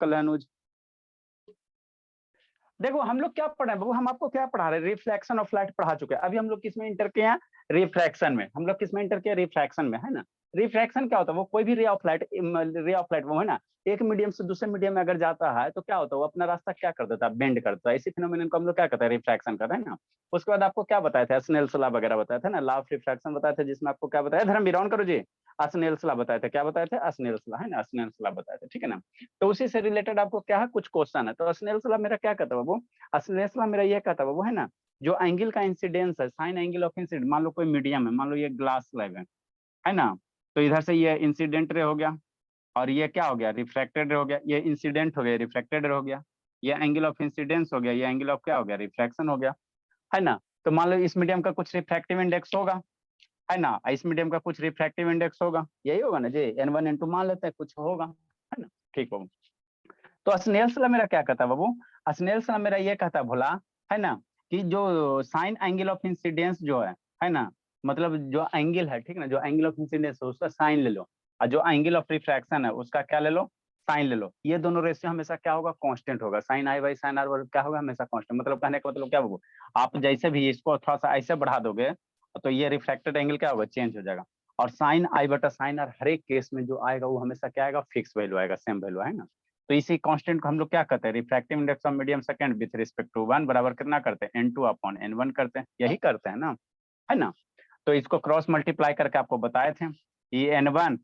कल्याणुज। देखो हम लोग क्या पढ़े बाबू, हम आपको क्या पढ़ा रहे हैं, रिफ्लेक्शन ऑफ लाइट पढ़ा चुके हैं। अभी हम लोग किसमें इंटर किए हैं, रिफ्रैक्शन में। हम लोग किसमें इंटर किए, रिफ्रैक्शन में, है ना। रिफ्रैक्शन क्या होता है, वो कोई भी रे ऑफ लाइट वो है ना, एक मीडियम से दूसरे मीडियम में अगर जाता है तो क्या होता है, वो अपना रास्ता क्या कर देता है, बेंड करता है। इसी फिनोमिनन को हम लोग क्या कहते हैं, रिफ्रैक्शन कहते हैं ना। उसके बाद आपको क्या बताया था, स्नेल्स लॉ वगैरह बताया था ना, लॉ ऑफ रिफ्रैक्शन बताया था, जिसमें आपको क्या बताया, धर्मवीर ऑन करो जी, स्नेल्स लॉ बताया था। क्या बताया था, स्नेल्स लॉ, है ना, स्नेल्स लॉ बताया था, ठीक है ना। तो उसी से रिलेटेड आपको क्या है, कुछ क्वेश्चन है। तो स्नेल्स लॉ मेरा क्या कहता है बाबू, स्नेल्स लॉ मेरा ये कहता है वो, है ना, जो एंगल का इंसिडेंस है, साइन एंगल ऑफ इंसिडेंट, मान लो कोई मीडियम है, मान लो ये ग्लास स्लैब है ना। तो इधर से ये इंसिडेंट रे हो गया, और ये क्या हो गया, रिफ्रैक्टेड रे हो गया। ये इंसिडेंट हो गया, रिफ्रैक्टेड रे हो गया। ये एंगल ऑफ इंसिडेंस हो गया, ये एंगल ऑफ क्या हो गया, रिफ्रैक्शन हो गया, है ना। तो मान लो इस मीडियम का कुछ रिफ्रैक्टिव इंडेक्स होगा, है ना, इस मीडियम का कुछ रिफ्रैक्टिव इंडेक्स होगा, यही होगा ना जी, n1 n2 मान लेते हैं, कुछ होगा, है ना। ठीक बाबू। तो स्नेल्स लॉ मेरा क्या कहता है बाबू, स्नेल्स लॉ मेरा ये कहता है भोला, है ना, कि जो साइन एंगल ऑफ इंसिडेंस जो है ना, मतलब जो एंगल है, ठीक है ना, जो एंगल ऑफ इंसिडेंस है उसका साइन ले लो, और जो एंगल ऑफ रिफ्रैक्शन है उसका क्या ले लो, साइन ले लो। ये दोनों रेशियो हमेशा क्या होगा, कांस्टेंट होगा। Sine i by sine r क्या होगा, हमेशा कांस्टेंट। मतलब कहने का मतलब क्या बाबू, आप जैसे भी इसको थोड़ा सा ऐसे बढ़ा दोगे तो ये रिफ्लेक्टेड एंगल क्या होगा, चेंज हो जाएगा। और साइन आई बटा साइन आर हर एक केस में जो आएगा वो हमेशा क्या आएगा, फिक्स वैल्यू आएगा, सेम वैल्यू, है ना। तो इसी कांस्टेंट को हम लोग क्या कहते हैं, refractive index of medium second with respect to 1 बराबर कितना करते हैं, n2 अपॉन n1 करते हैं, यही करते हैं ना, है ना। तो इसको क्रॉस मल्टीप्लाई करके आपको बताए थे, ये n1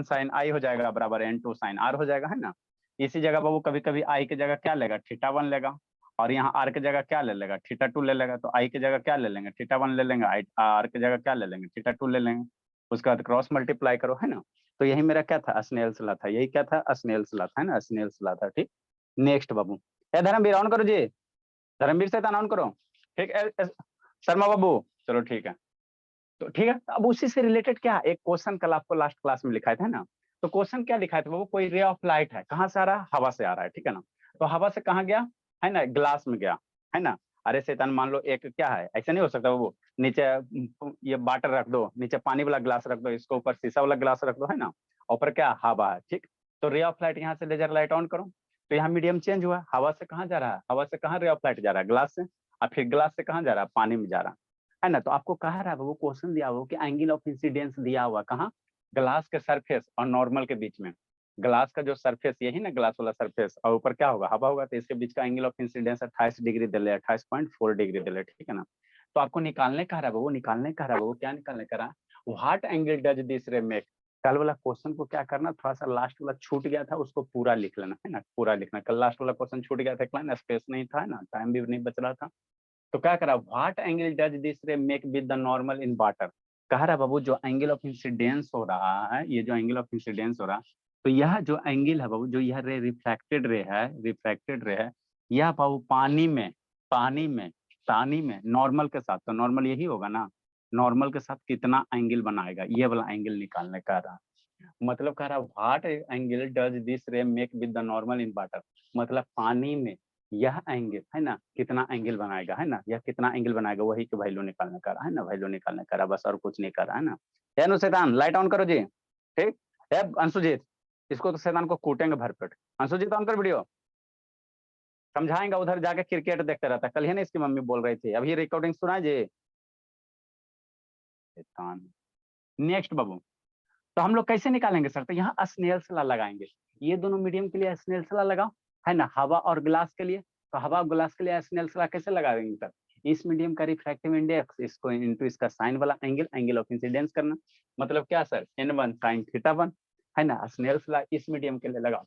साइन आई हो जाएगा बराबर n2 साइन आर हो जाएगा, है ना। इसी जगह बाबू कभी कभी आई की जगह क्या लेगा, थीटा 1 लेगा, और यहाँ आर की जगह क्या ले लेगा, थीटा 2 ले लेगा। तो आई की जगह क्या ले लेंगे, थीटा 1 ले लेंगे, आर की जगह क्या ले लेंगे, थीटा 2 ले लेंगे। उसके बाद क्रॉस मल्टीप्लाई करो, है ना। तो यही मेरा क्या था, स्नेल्स लॉ था, यही क्या था, स्नेल्स लॉ था, है ना, स्नेल्स लॉ था। ठीक, नेक्स्ट बाबू, ए धर्मवीर ऑन करो जी, धर्मवीर से ऑन करो, ठीक है शर्मा बाबू, चलो ठीक है। तो ठीक है, अब उसी से रिलेटेड क्या एक क्वेश्चन कल आपको लास्ट क्लास में लिखाया था ना। तो क्वेश्चन क्या लिखा था बाबू, कोई रे ऑफ लाइट है, कहाँ से आ रहा है, हवा से आ रहा है, ठीक है ना। तो हवा से कहाँ गया, है ना, ग्लास में गया, है ना। अरे शैतान, मान लो एक क्या है, ऐसा नहीं हो सकता बाबू, नीचे ये वाटर रख दो, नीचे पानी वाला ग्लास रख दो, इसको ऊपर शीशा वाला ग्लास रख दो, है ना, ऊपर क्या हवा है, ठीक। तो रे ऑफ लाइट यहाँ से लेजर लाइट ऑन करो, तो यहाँ मीडियम चेंज हुआ, हवा से कहाँ जा रहा है, हवा से कहाँ रे ऑफ लाइट जा रहा है, ग्लास से, और फिर ग्लास से कहाँ जा रहा है, पानी में जा रहा है ना। तो आपको कह रहा है वो क्वेश्चन दिया हुआ कि एंगल ऑफ इंसिडेंस दिया हुआ कहाँ, ग्लास के सरफेस और नॉर्मल के बीच में। ग्लास का जो सरफेस यही ना, ग्लास वाला सरफेस, और ऊपर क्या होगा, हवा होगा, तो इसके बीच का एंगल ऑफ इंसिडेंस 28 डिग्री दे ले, 28.4 डिग्री दे ले, ठीक है ना। तो आपको निकालने का रहा है वो, निकालने का रहा है वो, क्या निकालने का रहा, व्हाट एंगल डज दिस रे मेक। कल वाला क्वेश्चन को क्या करना, थोड़ा सा लास्ट वाला छूट गया था, उसको पूरा लिख लेना, है ना, पूरा लिखना। कल लास्ट वाला क्वेश्चन छूट गया था, स्पेस नहीं था ना, टाइम भी नहीं बच रहा था। तो क्या करा, व्हाट एंगल डज दिस रे make with the normal in water. कह रहा बाबू जो एंगल ऑफ इंसिडेंस हो रहा है, ये जो एंगल ऑफ इंसिडेंस हो रहा है, तो यह जो एंगल है बाबू, जो यह रे रिफ्रैक्टेड रे है, यह बाबू पानी में पानी में नॉर्मल के साथ, तो नॉर्मल यही होगा ना, नॉर्मल के साथ कितना एंगल बनाएगा, ये वाला एंगल निकालने का रहा। मतलब कह रहा व्हाट एंगल डज दिस रे make with the normal in water, मतलब पानी में यह एंगल, है ना, कितना एंगल बनाएगा, है ना, यह कितना एंगल बनाएगा, वही की वैल्यू निकालने का रहा, है ना, वैल्यू निकालने का रहा, बस और कुछ नहीं कर रहा, है ना। है नु शैतान, लाइट ऑन करो जी, ठीक है अंशुजीत, इसको तो शैतान को कूटेंगे भरपेट। अंशुजीत ऑन कर वीडियो, समझाएंगा, उधर जाके क्रिकेट देखते रहता है, कल ही ना इसकी मम्मी बोल रही थी, अभी रिकॉर्डिंग सुना जी। शैतान। नेक्स्ट बाबू, तो हम लोग कैसे निकालेंगे सर, तो यहाँ स्नेल्स लॉ लगाएंगे। ये दोनों मीडियम के लिए स्नेल्स लॉ लगाओ, है ना, हवा और ग्लास के लिए, तो हवा और ग्लास के लिए स्नेल्स लॉ कैसे लगाएंगे सर, इस मीडियम का रिफ्रैक्टिव इंडेक्स, इसको इनटू इसका साइन वाला एंगल, एंगल ऑफ इंसिडेंस करना, मतलब क्या सर, n1 साइन थीटा 1, है ना। स्नेल्स लॉ इस मीडियम के लिए लगाओ,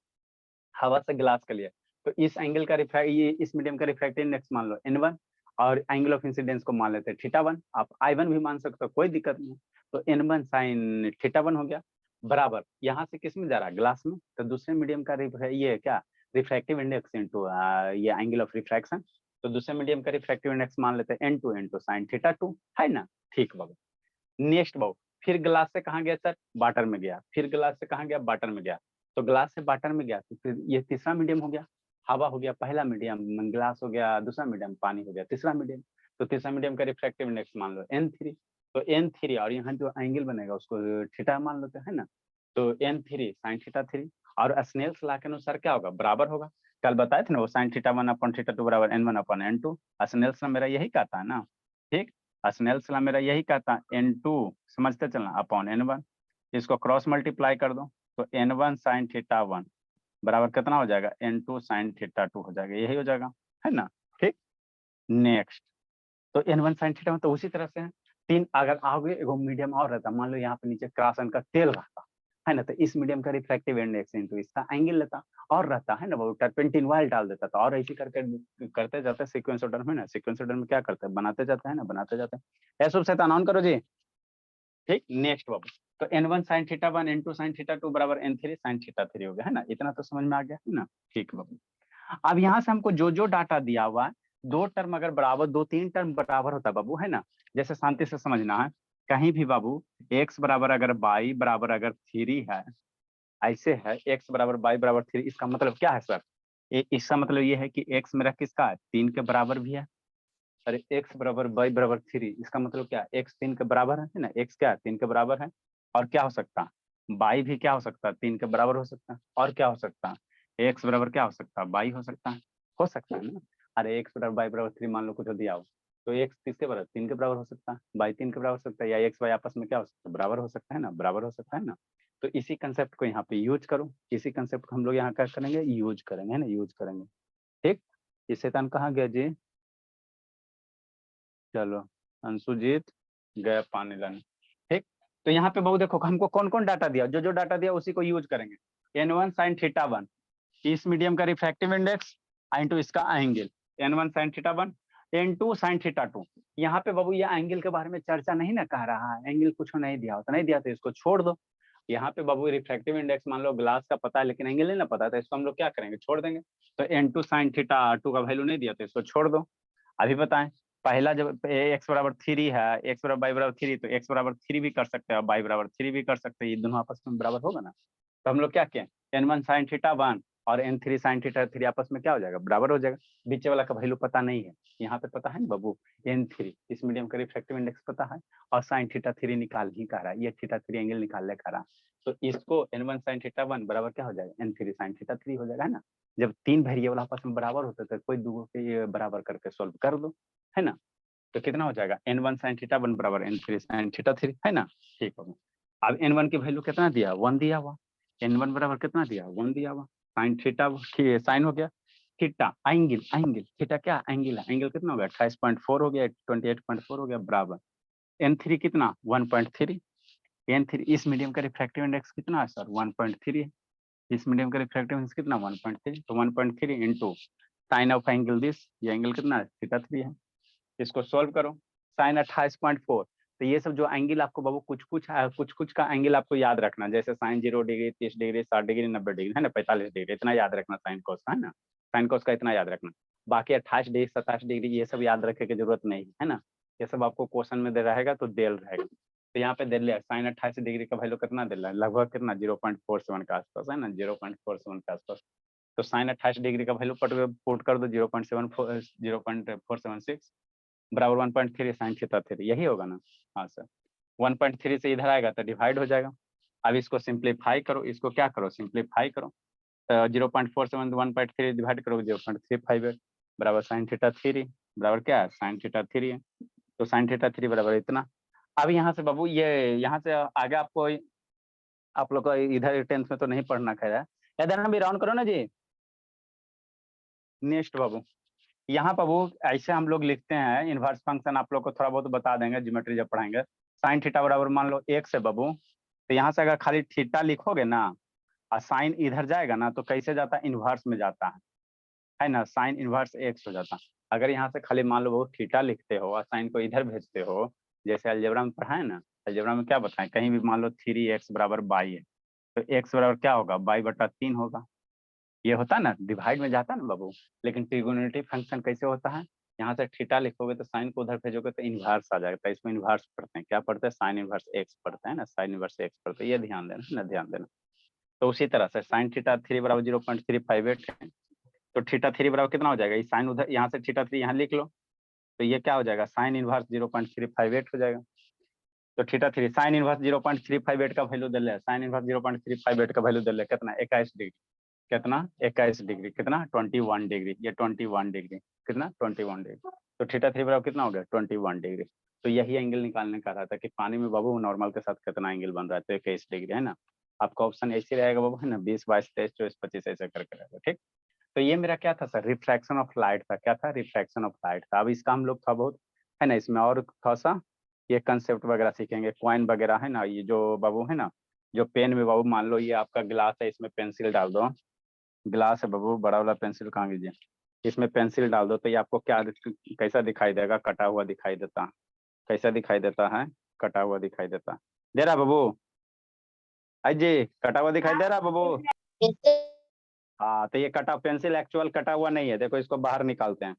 हवा से ग्लास के लिए, तो इस एंगल का ये इस मीडियम का रिफ्रैक्टिव इंडेक्स मान लो n1, और एंगल ऑफ इंसिडेंस को मान लेते हैं थीटा 1, आप i1 भी मान सकते हो, कोई दिक्कत नहीं है। तो n1 साइन थीटा 1 हो गया, बराबर यहाँ से किस में जा रहा है, ग्लास में, तो दूसरे मीडियम का ये क्या, रिफ्रैक्टिव इंडेक्स इंटू ये एंगल ऑफ रिफ्रैक्शन, तो दूसरे मीडियम का रिफ्रैक्टिव इंडेक्स मान लेते हैं n2 इंटू साइन थीटा 2, है ना। ठीक बाबू, नेक्स्ट बाबू, फिर ग्लास से कहाँ गया सर, वाटर में गया, फिर ग्लास से कहाँ गया, वाटर में गया, तो ग्लास से वाटर में गया, तो फिर ये तीसरा मीडियम हो गया, हवा हो गया पहला मीडियम, ग्लास हो गया दूसरा मीडियम, पानी हो गया तीसरा मीडियम। तो तीसरा मीडियम का रिफ्रैक्टिव इंडेक्स मान लो n3, तो n3 और यहाँ जो एंगल बनेगा उसको थीटा मान लेते हैं ना, तो n3 साइन थीटा 3, और स्नेल्स लॉ के अनुसार क्या होगा, बराबर होगा। कल बताए थे ना वो sin θ1 अपॉन θ2 बराबर n1 upon n2। Snell's law मेरा यही कहता है ना, ठीक। स्नेल्स लॉ मेरा यही कहता है n2 समझते चलना अपॉन n1, इसको क्रॉस मल्टीप्लाई कर दो तो n1 sin θ1 बराबर कितना हो जाएगा, n2 sin θ2 हो जाएगा, यही हो जाएगा, है ना, ठीक। नेक्स्ट तो n1 sin θ1 तो उसी तरह से है। तीन अगर आओगे एगो मीडियम और रहता, मान लो यहाँ पे नीचे क्रासन का तेल रहता है ना, तो इस मीडियम का रिफ्रैक्टिव इंडेक्स इनटू इसका एंगल लेता और रहता है ना, वो टर्पेंटिन ऑयल डाल देता था और ऐसे करके करते जाते सीक्वेंस ऑर्डर में ना, सीक्वेंस ऑर्डर में क्या करते हैं, बनाते जाते हैं ना, बनाते जाते हैं। ऐसा से ऑन करो जी, ठीक। नेक्स्ट बाबू तो n1 sin θ1 n2 sin θ2 बराबर n3 sin θ3 हो गया, है ना, इतना तो समझ में आ गया है ना, ठीक बाबू। अब यहाँ से हमको जो जो डाटा दिया हुआ है, दो टर्म अगर बराबर, दो तीन टर्म बराबर होता है बाबू, है ना, जैसे शांति से समझना है, कहीं भी बाबू x बराबर अगर y बराबर अगर 3 है, ऐसे है x बराबर y बराबर 3, इसका मतलब क्या है सर, इसका मतलब ये है कि x मेरा किसका है, 3 के बराबर भी है। अरे x बराबर y बराबर 3, इसका मतलब क्या है, x 3 के बराबर है ना, x क्या है 3 के बराबर है। और क्या हो सकता है, y भी क्या हो सकता है, 3 के बराबर हो सकता है। और क्या हो सकता है, x बराबर क्या हो सकता है, y हो सकता है ना। अरे x बराबर y बराबर 3 मान लो कुछ दिया हो, तो x किसके बराबर, 3 के बराबर हो सकता है, y 3 के बराबर हो सकता है, या x y आपस में क्या हो सकता है, बराबर हो सकता है ना, बराबर हो सकता है ना। तो इसी कंसेप्ट को यहाँ पे यूज करो, इसी कंसेप्ट को हम लोग यहाँ क्या करेंगे, यूज करेंगे, है ना, यूज करेंगे, ठीक। ये शैतान कहाँ गया जी, चलो अंशुजीत गया पानी लाने, ठीक। तो यहाँ पे बहु देखो हमको कौन कौन डाटा दिया, जो जो डाटा दिया उसी को यूज करेंगे। n1 sin θ1 इस मीडियम का रिफ्रैक्टिव इंडेक्स इंटू इसका angle, n1 sin θ1 n2 sin θ2। यहाँ पे बाबू ये एंगल के बारे में चर्चा नहीं ना कह रहा है, एंगल कुछ नहीं दिया होता, नहीं दिया तो इसको छोड़ दो। यहाँ पे बाबू रिफ्रैक्टिव इंडेक्स मान लो ग्लास का पता है लेकिन एंगल नहीं ना पता, तो इसको हम लोग क्या करेंगे, छोड़ देंगे। तो n2 sin θ2 का वैल्यू नहीं दिया तो इसको छोड़ दो। अभी बताएं, पहला जब x बराबर 3 है, x बराबर y बराबर 3, तो x बराबर 3 भी कर सकते हैं और y बराबर 3 भी कर सकते हैं, ये दोनों आपस में बराबर होगा ना। तो हम लोग क्या किए, n1 sin θ1 और n3 sin θ3 आपस में क्या हो जाएगा, बराबर हो जाएगा। बीच वाला का वैल्यू पता नहीं है, यहाँ पे पता है ना बाबू, n3 इस मीडियम का रिफ्रैक्टिव इंडेक्स पता है और sin θ3 निकाल ही कह रहा है, ये θ3 एंगल निकाल ले कह रहा है। तो इसको n1 sin θ1 बराबर क्या हो जाएगा, n3 sin θ3 हो जाएगा, है ना। जब तीन वेरिएबल आपस में बराबर होते तो कोई दो के बराबर करके सोल्व कर दो, है ना। तो कितना हो जाएगा, n1 sin θ1 बराबर n3 sin θ3, है ना, ठीक होगा। अब n1 की वैल्यू कितना दिया, 1 दिया हुआ, n1 बराबर कितना दिया, 1 दिया हुआ, sin थीटा साइन हो गया, थीटा एंगल, एंगल थीटा क्या एंगल है, एंगल कितना हो गया 28.4 हो गया, 28.4 हो गया, बराबर n3 कितना 1.3, n3 इस मीडियम का रिफ्रैक्टिव इंडेक्स कितना है सर 1.3 है, इस मीडियम का रिफ्रैक्टिव इंडेक्स कितना 1.3, तो 1.3 into sine of angle this, ये एंगल कितना है θ3 है। इसको सॉल्व करो, साइन 28.4, तो ये सब जो एंगल आपको बाबू कुछ कुछ का एंगल आपको याद रखना, जैसे sine 0 degree 30 degree 60 degree 90 degree, है ना, 45 डिग्री, इतना याद रखना साइन कोस का, है ना, साइन कोस का इतना याद रखना। बाकी 28 डिग्री 27 डिग्री ये सब याद रखने की जरूरत नहीं है ना, ये सब आपको क्वेश्चन में दे रहेगा तो देल रहेगा। तो यहाँ पे दे लिया साइन 28 डिग्री का वैल्यू कितना दे रहा है, लगभग कितना 0.47 के आसपास, है ना, 0.47 के आसपास। तो साइन 28 डिग्री का वैल्यू पुट कर दो 0.476 बराबर 1.3 sin θ3, यही होगा ना, हाँ सर। 1.3 से इधर आएगा तो डिवाइड हो जाएगा। अब इसको सिंप्लीफाई करो, इसको क्या करो सिंप्लीफाई करो, तो 0.47 1.3 डिवाइड करो 0.358 बराबर sin θ3 बराबर क्या है sin θ3 है, तो sin θ3 बराबर इतना। अब यहाँ से बाबू ये यहाँ से आगे आपको आप लोग को इधर 10th में तो नहीं पढ़ना खैर है, इधर हम भी राउंड करो ना जी। नेक्स्ट बाबू यहाँ बाबू ऐसे हम लोग लिखते हैं इनवर्स फंक्शन, आप लोग को थोड़ा बहुत बता देंगे ज्योमेट्री जब पढ़ाएंगे। साइन थीटा बराबर मान लो 1 से बाबू, तो यहाँ से अगर खाली थीटा लिखोगे ना और साइन इधर जाएगा ना तो कैसे जाता है, इनवर्स में जाता है ना, साइन इनवर्स x हो जाता। अगर यहाँ से खाली मान लो वो थीटा लिखते हो और साइन को इधर भेजते हो, जैसे अलजेब्रा में पढ़ाए ना, अलजेब्रा में क्या बताएं, कहीं भी मान लो 3x बराबर बाई है, तो x बराबर क्या होगा बाई बटा 3 होगा, ये होता है ना, डिवाइड में जाता है ना बाबू। लेकिन ट्रिगोनोमेट्री फंक्शन कैसे होता है, यहाँ से थीटा लिखोगे तो साइन को उधर भेजोगे तो इनवर्स आ जाएगा, तो इसमें इनवर्स पढ़ते हैं, क्या पढ़ते हैं साइन इनवर्स एक्स पढ़ते हैं ना, साइन इनवर्स एक्स पढ़ते हैं, ये ध्यान देना ना, ध्यान देना। तो उसी तरह से साइन थीटा 3 बराबर 0.358 है, तो थीटा 3 बराबर कितना हो जाएगा, ये साइन उधर यहाँ से थीटा 3 यहाँ लिख लो, तो ये क्या हो जाएगा साइन इनवर्स 0.358 हो जाएगा। तो थीटा 3 साइन इनवर्स 0.358 का वैल्यू दे ले, साइन इनवर्स 0.358 का वैल्यू दे ले, कितना 21 डिग्री, कितना 21 डिग्री, कितना 21 डिग्री, ये 21 डिग्री, कितना 21 डिग्री। तो थीटा 3 बराबर कितना हो गया 21 डिग्री। तो यही एंगल निकालने का रहा था कि पानी में बाबू नॉर्मल के साथ कितना एंगल बन रहा है, तो 21 डिग्री है ना। आपका ऑप्शन ऐसे रहेगा बाबू, है ना, 20, 22, 23, 24, 25 ऐसे करके रहेगा। ठीक, तो ये मेरा क्या था सर, रिफ्रैक्शन ऑफ लाइट था। क्या था, रिफ्रैक्शन ऑफ लाइट था। अब इसका हम लोग था बहुत, है ना, इसमें और थोड़ा सा ये कंसेप्ट वगैरह सीखेंगे, कॉइन वगैरह, है ना। ये जो बाबू है ना, जो पेन में बाबू मान लो ये आपका गिलास है, इसमें पेंसिल डाल दो, गिलास है बाबू, बड़ा वाला पेंसिल कहाँ कीजिए, इसमें पेंसिल डाल दो, तो ये आपको क्या कैसा दिखाई देगा, कटा हुआ दिखाई देता। कैसा दिखाई देता है, कटा हुआ दिखाई देता। दे रहा बाबू, अजय कटा हुआ दिखाई दे रहा बाबू। हाँ, तो ये कटा पेंसिल एक्चुअल कटा हुआ नहीं है, देखो इसको बाहर निकालते हैं,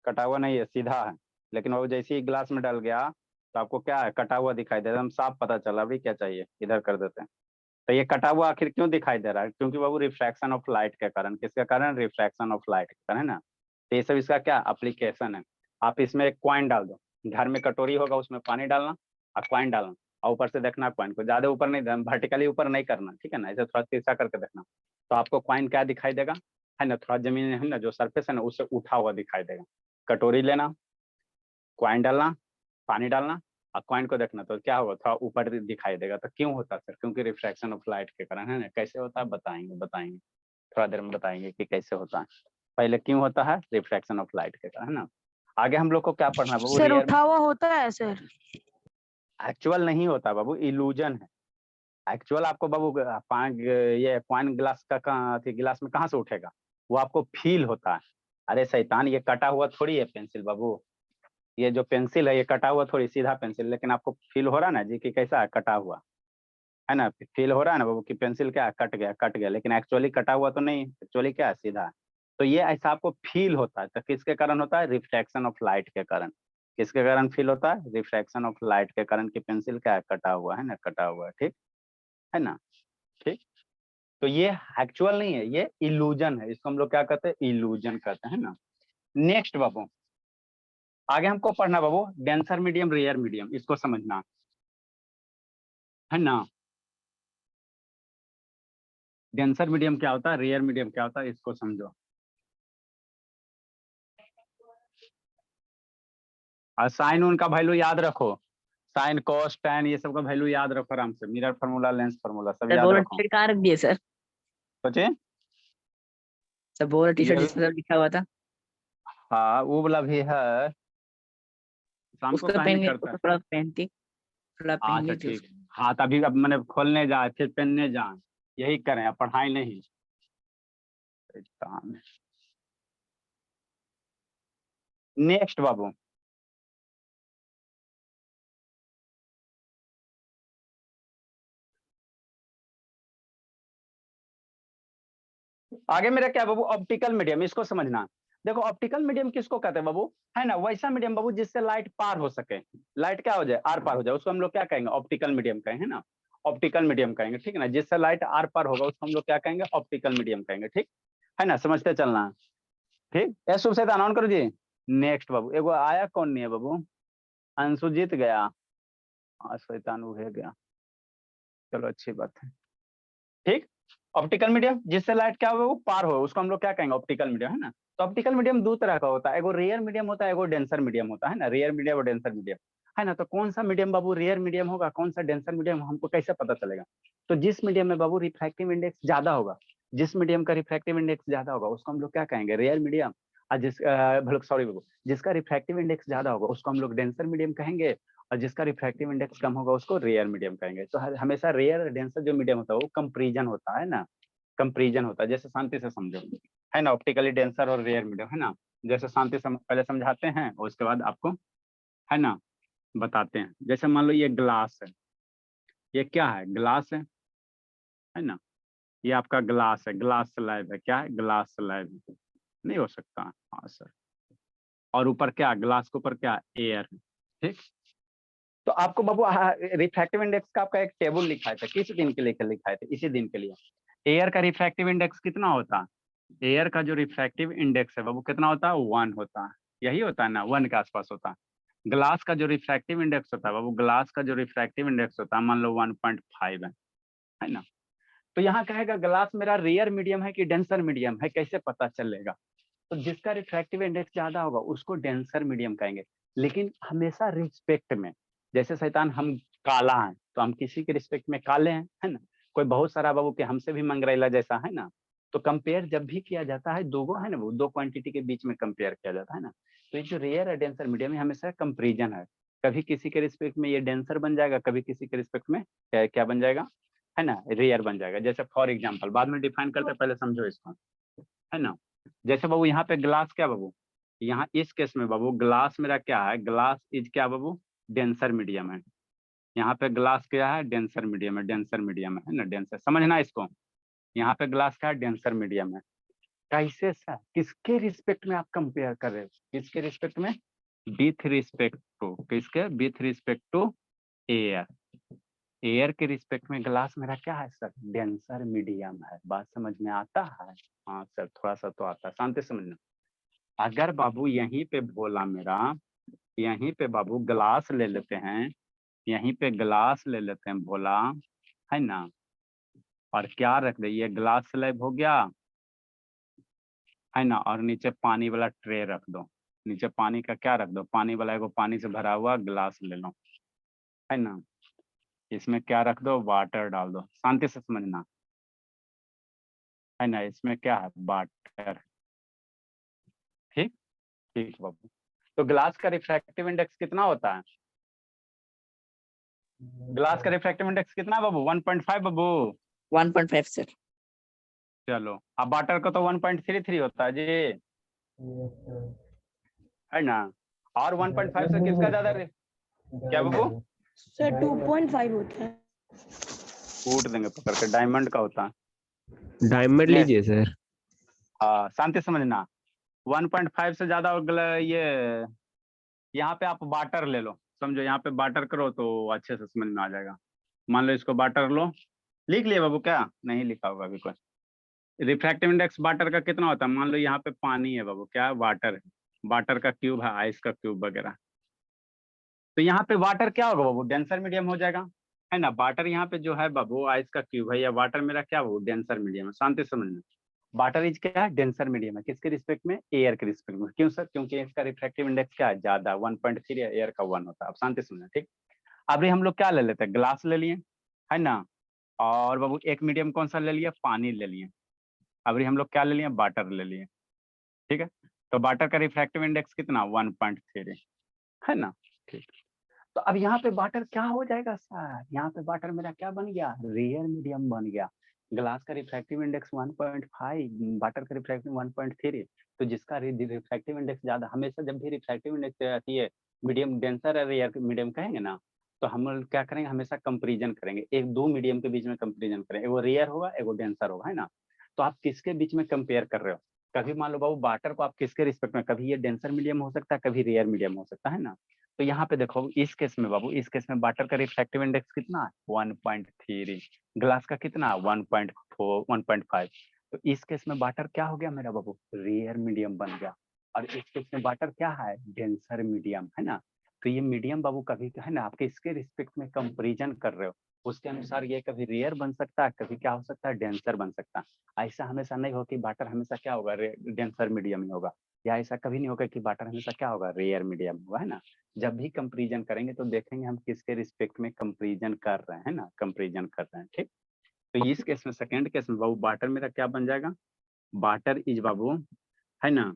कटा हुआ नहीं है, सीधा है। लेकिन वो जैसे ही ग्लास में डल गया तो आपको क्या है, कटा हुआ दिखाई दे रहा है। हम साफ पता चला, अभी क्या चाहिए, इधर कर देते हैं। तो ये कटा हुआ आखिर क्यों दिखाई दे रहा है, क्योंकि बाबू रिफ्रैक्शन ऑफ लाइट के कारण। किसके कारण, रिफ्रैक्शन ऑफ लाइट के कारण, है ना। तो ये सब इसका क्या एप्लीकेशन है। आप इसमें एक कॉइन डाल दो, घर में कटोरी होगा उसमें पानी डालना और कॉइन डालना, और ऊपर से देखना कॉइन को, ज्यादा ऊपर नहीं, वर्टिकली ऊपर नहीं करना, ठीक है ना, ऐसे थोड़ा तिरछा करके देखना। तो आपको कॉइन क्या दिखाई देगा, है ना, थोड़ा जमीन है ना, जो सरफेस है ना, उससे उठा हुआ दिखाई देगा। कटोरी लेना, कॉइन डालना, पानी डालना और कॉइन को देखना, तो क्या होगा, थोड़ा ऊपर दिखाई देगा। तो क्यों होता है सर, क्योंकि रिफ्रैक्शन ऑफ लाइट के कारण, है ना। कैसे होता है बताएंगे थोड़ा देर में बताएंगे कि कैसे होता है। पहले क्यों होता है, रिफ्रैक्शन ऑफ लाइट के कारण, है ना। आगे हम लोग को क्या पढ़ना है बाबू, सर रियर। उठा हुआ होता है सर? एक्चुअल नहीं होता बाबू, इल्यूजन है। एक्चुअल आपको बाबू ये कॉइन ग्लास का गिलास में कहाँ से उठेगा, वो आपको फील होता है। अरे शैतान, ये कटा हुआ थोड़ी है पेंसिल बाबू, ये जो पेंसिल है ये कटा हुआ थोड़ी, सीधा पेंसिल। लेकिन आपको फील हो रहा है ना जी कि कैसा है, कटा हुआ, है ना। फील हो रहा है ना बाबू कि पेंसिल क्या है, कट गया, लेकिन एक्चुअली कटा हुआ तो नहीं, एक्चुअली क्या है, सीधा है। तो ये ऐसा आपको फील होता है, तो किसके कारण होता है, रिफ्रैक्शन ऑफ लाइट के कारण। किसके कारण फील होता है, रिफ्रैक्शन ऑफ लाइट के कारण, कि पेंसिल क्या है, कटा हुआ है ना, कटा हुआ है, ठीक है ना। ठीक, तो ये एक्चुअल नहीं है, ये इल्यूजन है, इसको हम लोग क्या कहते हैं, इल्यूजन कहते हैं ना। नेक्स्ट बाबू, आगे हमको पढ़ना बाबू, डेंसर मीडियम, रेयर मीडियम, इसको समझना, है ना। डेंसर मीडियम क्या होता है, रेयर मीडियम क्या होता है, इसको समझो। और साइन उनका वैल्यू याद रखो, साइन कॉस टैन ये सब का वैल्यू याद रखो आराम से, मिरर फार्मूला, लेंस फार्मूला सब सर याद बोरा रखो। टी-शर्ट कहाँ रख दिए सर? सोचे सर बोरा टी-शर्ट ये, जिस पर लिखा हुआ था हाँ वो वाला भी है, शाम को उसका काहे नहीं पहन, करता है। उसका थोड़ा पहनती, थोड़ा पहन अच्छा लीजिए ठीक, उसको। हाँ तभी अब मैंने खोलने जाए फिर पहनने जाए, यही करें, अब पढ़ाई नहीं। नेक्स्ट बाबू, आगे मेरा क्या बाबू, ऑप्टिकल मीडियम, इसको समझना। देखो ऑप्टिकल मीडियम किसको कहते हैं बाबू, है ना, वैसा मीडियम बाबू जिससे लाइट पार हो सके, लाइट क्या हो जाए, आर पार हो जाए, उसको हम लोग क्या कहेंगे, ऑप्टिकल मीडियम कहेंगे, है ना। ऑप्टिकल मीडियम कहेंगे, ठीक है ना, जिससे लाइट आर पार होगा उसको हम लोग क्या कहेंगे, ऑप्टिकल मीडियम कहेंगे, ठीक है ना, समझते चलना। ठीक है, शुभ से ऑन करो जी। नेक्स्ट बाबू, एगो आया कौन नहीं है बाबू, अंशु जीत गया, शैतान हो गया, चलो अच्छी बात है। ठीक, ऑप्टिकल मीडियम जिससे लाइट क्या हो, वो पार हो, उसको हम लोग क्या कहेंगे, ऑप्टिकल मीडियम, है ना। तो ऑप्टिकल मीडियम दो तरह का होता है, एगो रेयर मीडियम होता है, एगो डेंसर मीडियम होता है ना, रेयर मीडियम और डेंसर मीडियम, है ना। तो कौन सा मीडियम बाबू रेयर मीडियम होगा, कौन सा डेंसर मीडियम, हमको कैसे पता चलेगा। तो जिस मीडियम में बाबू रिफ्रैक्टिव इंडेक्स ज्यादा होगा, जिस मीडियम का रिफ्रैक्टिव इंडेक्स ज्यादा होगा उसको हम लोग क्या कहेंगे, रेयर मीडियम। और सॉरी बाबू, जिसका रिफ्रैक्टिव इंडेक्स ज्यादा होगा उसको हम लोग डेंसर मीडियम कहेंगे, और जिसका रिफ्रैक्टिव इंडेक्स कम होगा उसको रेयर मीडियम कहेंगे। तो हमेशा रेयर डेंसर जो मीडियम होता है वो कंपेरिजन होता है ना, कंपेरिजन होता है, जैसे शांति से समझो, है ना, ऑप्टिकली डेंसर और रेयर मीडियम, है ना। जैसे शांति से पहले समझाते हैं और उसके बाद आपको, है ना, बताते हैं। जैसे मान लो ये ग्लास है, ये क्या है, ग्लास है ना, ये आपका ग्लास है, ग्लास स्लैब है, क्या है, ग्लास स्लैब, नहीं हो सकता, हाँ सर। और ऊपर क्या, ग्लास के ऊपर क्या, एयर, ठीक। तो आपको बाबू रिफ्रैक्टिव इंडेक्स का आपका एक टेबल लिखा था, किस दिन के लिए लिखा है, इसी दिन के लिए। एयर का रिफ्रैक्टिव इंडेक्स कितना होता है, एयर का जो रिफ्रैक्टिव इंडेक्स है बाबू कितना होता है, 1 होता है, यही होता है ना, 1 के आसपास होता है। ग्लास का जो रिफ्रैक्टिव इंडेक्स होता है बाबू, ग्लास का जो रिफ्रैक्टिव इंडेक्स होता है मान लो 1.5 है ना। तो यहाँ कहेगा ग्लास मेरा रेयर मीडियम है कि डेंसर मीडियम है, कैसे पता चलेगा? तो जिसका रिफ्रैक्टिव इंडेक्स ज्यादा होगा उसको डेंसर मीडियम कहेंगे। लेकिन हमेशा रिस्पेक्ट में, जैसे शैतान हम काला है तो हम किसी के रिस्पेक्ट में काले हैं, है ना। कोई बहुत सारा बाबू के हमसे भी मंगरेला जैसा है ना, तो कंपेयर जब भी किया जाता है दो है ना, वो दो क्वांटिटी के बीच में कंपेयर किया जाता है ना। तो ये जो रेयर है डेंसर मीडियम में हमेशा कंपेरिजन है, कभी किसी के रिस्पेक्ट में ये डेंसर बन जाएगा, कभी किसी के रिस्पेक्ट में क्या बन जाएगा, है ना, रेयर बन जाएगा। जैसे फॉर एग्जाम्पल बाद में डिफाइन करते हैं, पहले समझो इसको, है ना। जैसे बाबू यहाँ पे ग्लास क्या बाबू, यहाँ इस केस में बाबू ग्लास मेरा क्या है, ग्लास इज क्या बाबू, डेंसर मीडियम है। यहाँ पे ग्लास क्या है, डेंसर मीडियम है, डेंसर मीडियम है ना, डेंसर, समझना इसको। यहाँ पे ग्लास का है, डेंसर मीडियम है। कैसे सर, किसके रिस्पेक्ट में आप कंपेयर कर रहे हो, किसके रिस्पेक्ट में, विथ रिस्पेक्ट टू, किसके, with respect to air. Air के रिस्पेक्ट में ग्लास मेरा क्या है सर, डेंसर मीडियम है। बात समझ में आता है? हाँ सर थोड़ा सा तो आता है, शांति समझना। अगर बाबू यहीं पे बोला मेरा, यहीं पे बाबू ग्लास ले लेते हैं, यहीं पे ग्लास ले लेते हैं बोला, है ना, और क्या रख दे, ये ग्लास स्लैब हो गया, है ना, और नीचे पानी वाला ट्रे रख दो, नीचे पानी का क्या रख दो, पानी वाला एगो पानी से भरा हुआ ग्लास ले लो, है ना, इसमें क्या रख दो, वाटर डाल दो, शांति से समझना, है ना, इसमें क्या है, वाटर। ठीक, ठीक बाबू। तो ग्लास का रिफ्रैक्टिव इंडेक्स कितना होता है, ग्लास का रिफ्रैक्टिव इंडेक्स कितना है बाबू, 1.5 बाबू। 1.5 सर। चलो, अब वाटर का तो 1.33 होता है जी, है ना। और 1.5 से किसका ज्यादा क्या बाबू, सर 2.5 होता है। कूट देंगे पकड़ के, डायमंड का होता है। डायमंड लीजिए सर। हाँ शांति समझना, 1.5 से ज्यादा ये यहाँ पे आप वाटर ले लो, समझो यहाँ पे वाटर करो तो अच्छे से समझ में आ जाएगा। मान लो इसको वाटर लो, लिख लिए बाबू, क्या नहीं लिखा होगा अभी कोई। रिफ्रैक्टिव इंडेक्स वाटर का कितना होता है, मान लो यहाँ पे पानी है बाबू, क्या है, वाटर है, वाटर का क्यूब है, आइस का क्यूब वगैरह। तो यहाँ पे वाटर क्या होगा बाबू, डेंसर मीडियम हो जाएगा, है ना। वाटर यहाँ पे जो है बाबू आइस का क्यूब है, या वाटर मेरा क्या बाबू, डेंसर मीडियम है। शांति से समझना, वाटर इज क्या है, डेंसर मीडियम है, किसके रिस्पेक्ट में, एयर के रिस्पेक्ट में। क्यों सर, क्योंकि इसका रिफ्रैक्टिव इंडेक्स क्या है, ज्यादा, 1.3, एयर का 1 होता है। अब शांति समझना, ठीक। अभी हम लोग क्या ले लेते हैं, ग्लास ले लिए, है ना, और बाबू एक मीडियम कौन सा ले लिया, पानी ले लिए। अभी हम लोग क्या ले लिए, वाटर ले लिए, ठीक है। तो वाटर का रिफ्रैक्टिव इंडेक्स कितना, 1.3, है ना, ठीक। तो अब यहाँ पे वाटर क्या हो जाएगा सर, यहाँ पे वाटर मेरा क्या बन गया, रेयर मीडियम बन गया। ग्लास का रिफ्रैक्टिव इंडेक्स 1.5, वाटर का रिफ्रैक्टिव 1.3। तो जिसका रिफ्रैक्टिव इंडेक्स ज्यादा, हमेशा जब भी रिफ्रैक्टिव इंडेक्स आती है मीडियम, डेंसर है रेयर मीडियम कहेंगे ना, तो हम लोग क्या करेंगे, हमेशा कंपेरिजन करेंगे, एक दो मीडियम के बीच में कंपेरिजन करेंगे, एगो रेयर होगा एगो डेंसर होगा, है ना। तो आप किसके बीच में कंपेयर कर रहे हो, कभी मान लो बाबू वाटर को आप किसके रिस्पेक्ट में, कभी ये डेंसर मीडियम हो सकता है, कभी रेयर मीडियम हो सकता है ना। तो यहाँ पे देखो इस केस में बाबू, इस केस में वाटर का रिफ्रैक्टिव इंडेक्स कितना है, 1.3, ग्लास का कितना, 1.4, 1.5। तो इस केस में वाटर क्या हो गया मेरा बाबू, रेयर मीडियम बन गया। और इस केस में वाटर क्या है, डेंसर मीडियम, है ना। तो ये मीडियम बाबू कभी, है ना, आपके इसके रिस्पेक्ट में कंपेरिजन कर रहे हो, उसके अनुसार ये कभी रेयर बन सकता है, कभी क्या हो सकता है, डेंसर बन सकता है। ऐसा हमेशा नहीं हो कि वाटर हमेशा क्या होगा, डेंसर मीडियम ही होगा, या ऐसा कभी नहीं होगा कि वाटर हमेशा क्या होगा, रेयर मीडियम होगा, है ना। जब भी कंपेरिजन करेंगे तो देखेंगे हम किसके रिस्पेक्ट में कंपेरिजन कर रहे हैं ना, कंपेरिजन कर रहे हैं, ठीक। तो इस केस में, सेकंड केस में बाबू वाटर मेरा क्या बन जाएगा, वाटर इज बाबू, है ना।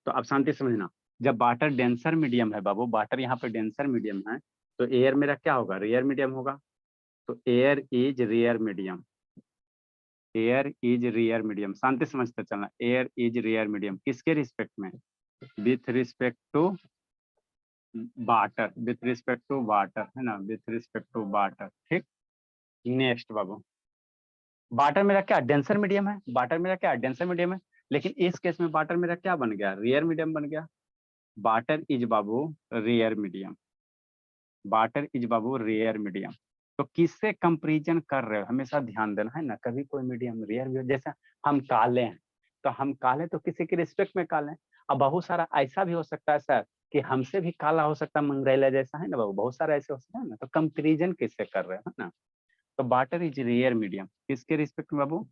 तो अब शांति समझना, जब वाटर डेंसर मीडियम है बाबू, वाटर यहाँ पे डेंसर मीडियम है, तो एयर मेरा क्या होगा, रेयर मीडियम होगा। तो air is rare medium, air is rare medium, Shanti समझते चलना, एयर इज रेयर मीडियम किसके रिस्पेक्ट में, with respect to water, with respect to water, है ना, विथ रिस्पेक्ट टू वाटर, ठीक। नेक्स्ट बाबू, वाटर मेरा क्या डेंसर मीडियम है, वाटर मेरा क्या डेंसर मीडियम है, लेकिन इस केस में वाटर मेरा क्या बन गया, रेयर मीडियम बन गया। वाटर इज बाबू रेयर मीडियम, वाटर इज बाबू रेयर मीडियम। तो किससे कंपेरिजन कर रहे हो, हमेशा ध्यान देना, है ना। कभी कोई मीडियम रेयर भी हो, जैसे हम काले हैं, तो हम काले तो किसी के रिस्पेक्ट में काले हैं। अब बहुत सारा ऐसा भी हो सकता है सर कि हमसे भी काला हो सकता है मंगरेला जैसा, है ना बाबू, बहुत सारे ऐसे हो सकते हैं ना। तो कंपेरिजन किससे कर रहे हैं, है ना। तो वाटर इज रेयर मीडियम किसके रिस्पेक्ट में बाबू,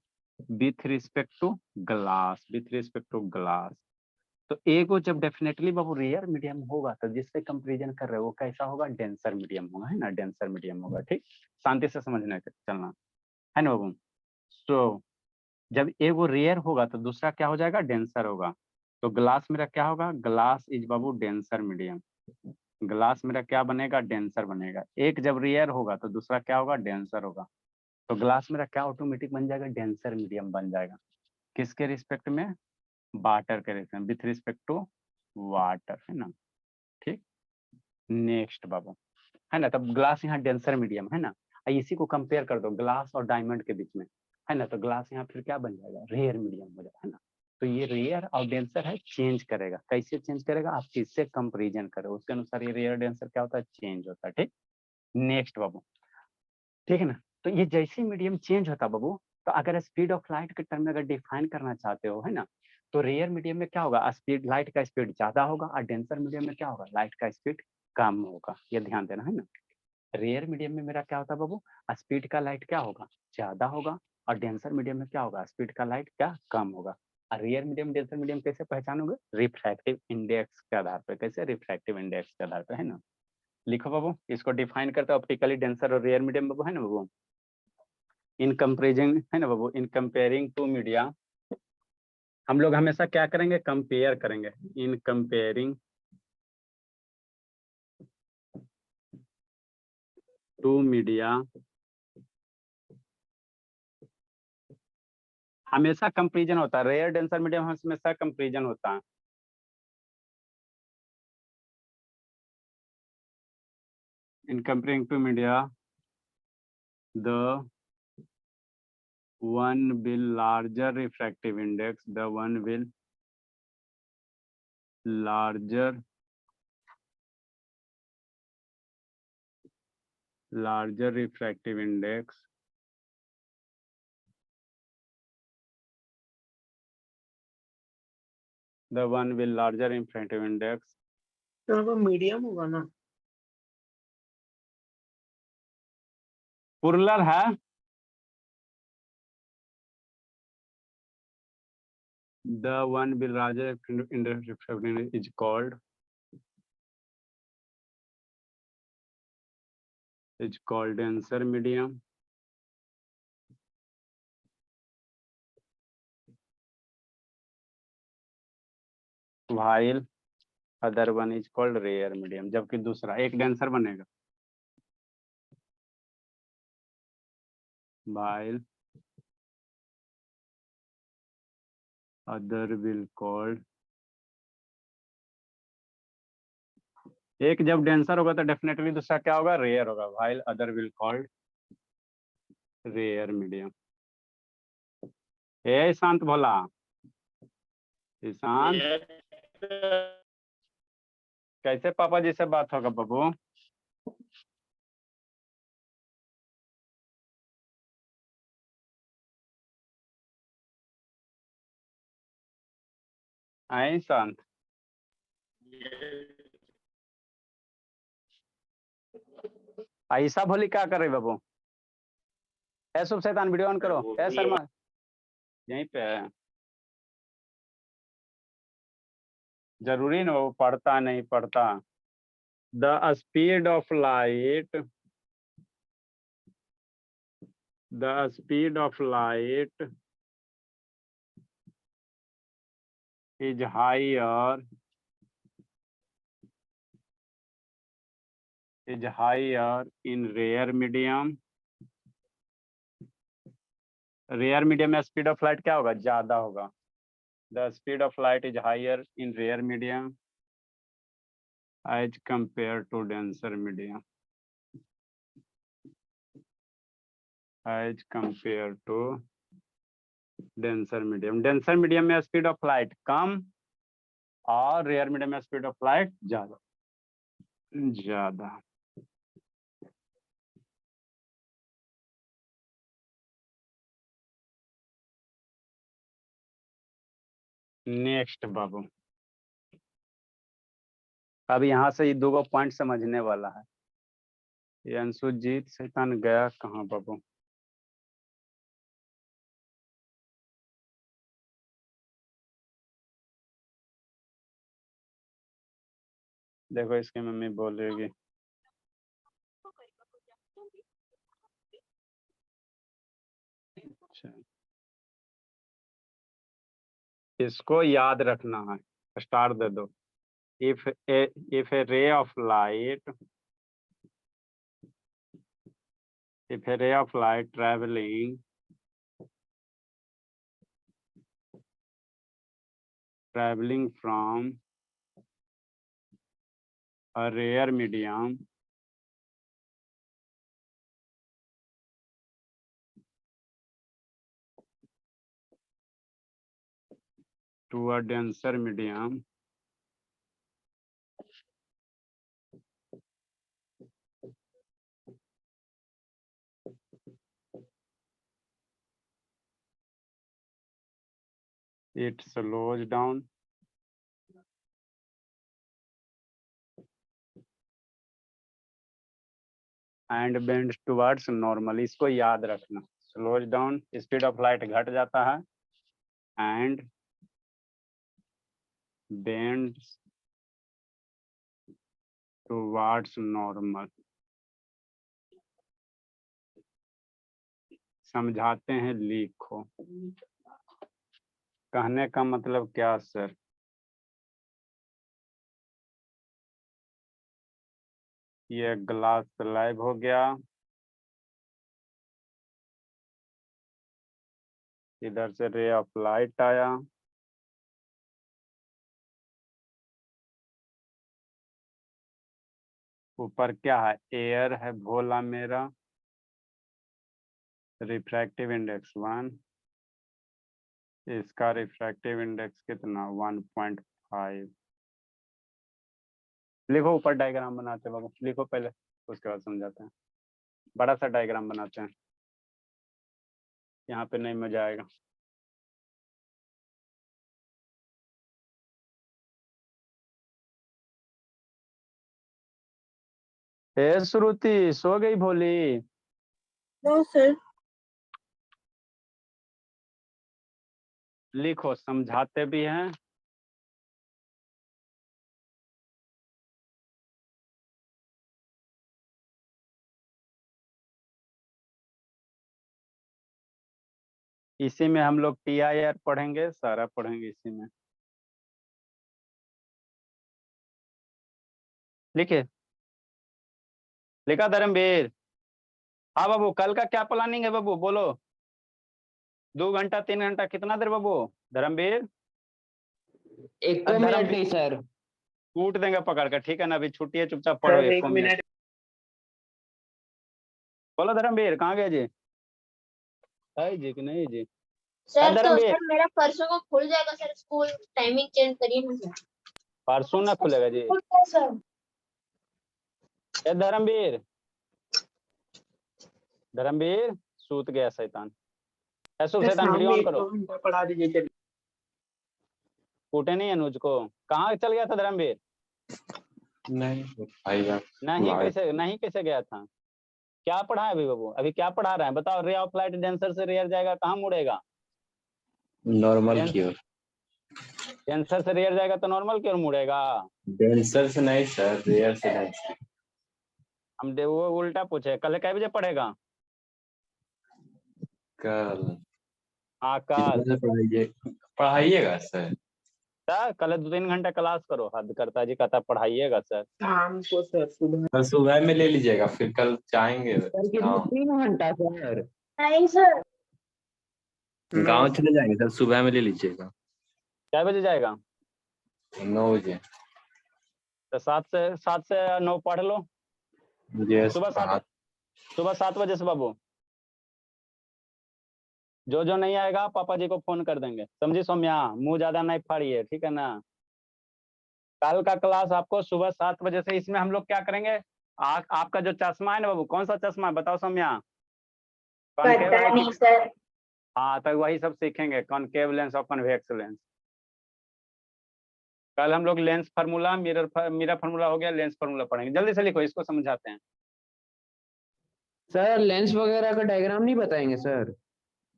with respect to glass, with respect to glass. तो एगो जब डेफिनेटली बाबू रेयर मीडियम होगा तो जिससे कंपेरिजन कर रहे हो वो कैसा होगा, डेंसर मीडियम होगा, है ना, डेंसर मीडियम होगा। ठीक, शांति से समझने चलना, है ना बाबू। तो जब एगो रेयर होगा तो दूसरा क्या हो जाएगा, डेंसर होगा। तो ग्लास मेरा क्या होगा, glass is Babu denser medium. Glass मेरा क्या बनेगा, डेंसर बनेगा। एक जब रेयर होगा तो दूसरा क्या होगा, डेंसर होगा। तो ग्लास मेरा क्या ऑटोमेटिक बन जाएगा, डेंसर मीडियम बन जाएगा। किसके रिस्पेक्ट में, वाटर के रिस्पेक्ट में, विथ रिस्पेक्ट टू वाटर, है ना। ठीक, नेक्स्ट बाबू, है ना। तब ग्लास यहाँ डेंसर मीडियम है ना। इसी को कंपेयर कर दो ग्लास और डायमंड के बीच में, है ना। तो ग्लास यहाँ फिर क्या बन जाएगा, रेयर मीडियम हो जाएगा, है ना। तो ये रेयर और डेंसर है, चेंज करेगा। कैसे चेंज करेगा, आप किससे कंपेरिजन करो उसके अनुसार ये रेयर डेंसर क्या होता है, चेंज होता है। ठीक, नेक्स्ट बाबू, ठीक है ना। तो ये जैसे मीडियम चेंज होता है बाबू, तो अगर स्पीड ऑफ लाइट के टर्म में अगर डिफाइन करना चाहते हो, है ना, तो रेयर मीडियम में क्या होगा, स्पीड, लाइट का स्पीड ज्यादा होगा, और डेंसर मीडियम में क्या होगा, लाइट का स्पीड कम होगा। ये ध्यान देना, है ना। रेयर मीडियम में मेरा क्या होता है बाबू, स्पीड का लाइट क्या होगा, ज्यादा होगा, और डेंसर मीडियम में क्या होगा, स्पीड का लाइट क्या कम होगा। और रेयर मीडियम डेंसर मीडियम कैसे पहचानोगे, रिफ्रैक्टिव इंडेक्स के आधार पर। कैसे, रिफ्रैक्टिव इंडेक्स के आधार पर, है ना। लिखो बाबू, इसको डिफाइन करते ऑप्टिकली डेंसर और रेयर मीडियम बाबू, है ना बाबू। इन कंपेरिजन, है ना बाबू, इन कंपेयरिंग टू मीडिया, हम लोग हमेशा क्या करेंगे, कंपेयर करेंगे। इन कंपेयरिंग टू मीडिया, हमेशा कंपेरिजन होता है। रेयर डेंसर मीडियम हमेशा कंपेरिजन होता है। In comparing to media, the one will larger refractive index, the one will larger refractive index, the one will larger refractive index, तो वो medium होगा ना, पुरलर है। The one will larger refractive index is called denser medium, while other one is called rare medium। जबकि दूसरा एक denser बनेगा, while other will called, एक जब डेंसर होगा तो डेफिनेटली दूसरा क्या होगा, रेयर होगा। while other will called rare medium. ए शांत भोला, ईशांत, कैसे पापा जी से बात होगा बाबू। आए शांत, ऐसा भोली क्या कर रहे बाबू। ए शुभ शैतान, वीडियो ऑन करो। ए शर्मा, यहीं पे है। जरूरी ना वो पढ़ता नहीं पढ़ता। The speed of light, the speed of light is higher, in rare medium। Rare medium में स्पीड ऑफ लाइट क्या होगा, ज्यादा होगा। The speed of light is higher in rare medium as compare to denser medium, as compare to denser medium. Denser medium में speed of light कम और rare medium में speed of light ज्यादा। Next बाबू, अब यहाँ से ये 2 पॉइंट समझने वाला है। ये अंशुजीत शैतान गया कहाँ बाबू? देखो इसकी मम्मी बोल रही होगी। अच्छा, इसको याद रखना है, स्टार दे दो। इफ ए रे of light, if a ray of light traveling from a rare medium to a denser medium, it slows down and bends towards normal। इसको याद रखना, slows down, speed of light घट जाता है and bends towards normal। समझाते हैं, लिखो। कहने का मतलब क्या सर? ये ग्लास स्लैब हो गया, इधर से रे ऑफ लाइट आया, ऊपर क्या है? एयर है भोला मेरा, रिफ्रैक्टिव इंडेक्स 1, इसका रिफ्रैक्टिव इंडेक्स कितना? 1.5। लिखो, ऊपर डायग्राम बनाते हैं बाबू, लिखो पहले, उसके बाद समझाते हैं। बड़ा सा डायग्राम बनाते हैं, यहाँ पे नहीं मजा आएगा। ए श्रुति, सो गई भोली? No sir. लिखो, समझाते भी हैं। इसी में हम लोग TIR पढ़ेंगे, सारा पढ़ेंगे इसी में। लिखे, लिखा धर्मवीर? हाँ बाबू, कल का क्या प्लानिंग है बाबू, बोलो। 2 घंटा 3 घंटा कितना देर बाबू? धर्मवीर, एक मिनट नहीं सर, कूट देंगे पकड़ कर, ठीक है ना? अभी छुट्टी है, चुपचाप पढ़ो। Sir 1 minute. बोलो धर्मवीर, कहाँ गए जी? है जी कि नहीं जी? सर तो धर्मवीर, सर मेरा परसों को खुल जाएगा सर, स्कूल टाइमिंग चेंज करिए ना सर। परसों ना खुलेगा जी? सर ए धर्मवीर, धर्मवीर सूत गया शैतान। ऐसो सर शैतान, शाम वीडियो में ऑन 1 करो। घंटा पढ़ा दीजिए चलिए। कूटे नहीं अनुज को? कहाँ चल गया था धर्मवीर? नहीं आएगा। नहीं कैसे गया था? क्या पढ़ा है अभी बाबू? अभी क्या पढ़ा रहे हैं बताओ? रे ऑफ लाइट डेंसर से रेयर जाएगा, कहाँ मुड़ेगा? नॉर्मल की ओर। डेंसर से रेयर जाएगा तो नॉर्मल की ओर मुड़ेगा। डेंसर से नहीं सर, रेयर से डेंसर। हम वो उल्टा पूछे। कल कै बजे पढ़ेगा? कल? हाँ कल। पढ़ाइएगा सर? कल 2-3 घंटा क्लास करो। हद करता जी, कहता पढ़ाइएगा सर। शाम को सर, सुबह। कल सुबह में ले लीजिएगा, फिर कल जाएंगे गाँव। 3 घंटा सर, नहीं सर, गाँव चले जाएंगे सर, सुबह में ले लीजिएगा। कै बजे जाएगा? 9 बजे। तो 7 से 9 पढ़ लो। सुबह 7 बजे से बाबू। जो नहीं आएगा पापा जी को फोन कर देंगे, समझी सौम्या? मुंह ज्यादा नहीं फाड़िए, ठीक है ना? कल का क्लास आपको सुबह 7 बजे से। इसमें हम लोग क्या करेंगे? आपका जो चश्मा है ना बाबू, कौन सा चश्मा है बताओ सौम्या? पता नहीं सर। हाँ, तो वही सब सीखेंगे, कॉनकेव लेंस और कन्वेक्स लेंस। कल हम लोग लेंस फार्मूला मिरर फार्मूला हो गया, लेंस फार्मूला पढ़ेंगे। जल्दी से लिखो, इसको समझाते हैं। सर लेंस वगैरह का डायग्राम नहीं बताएंगे सर?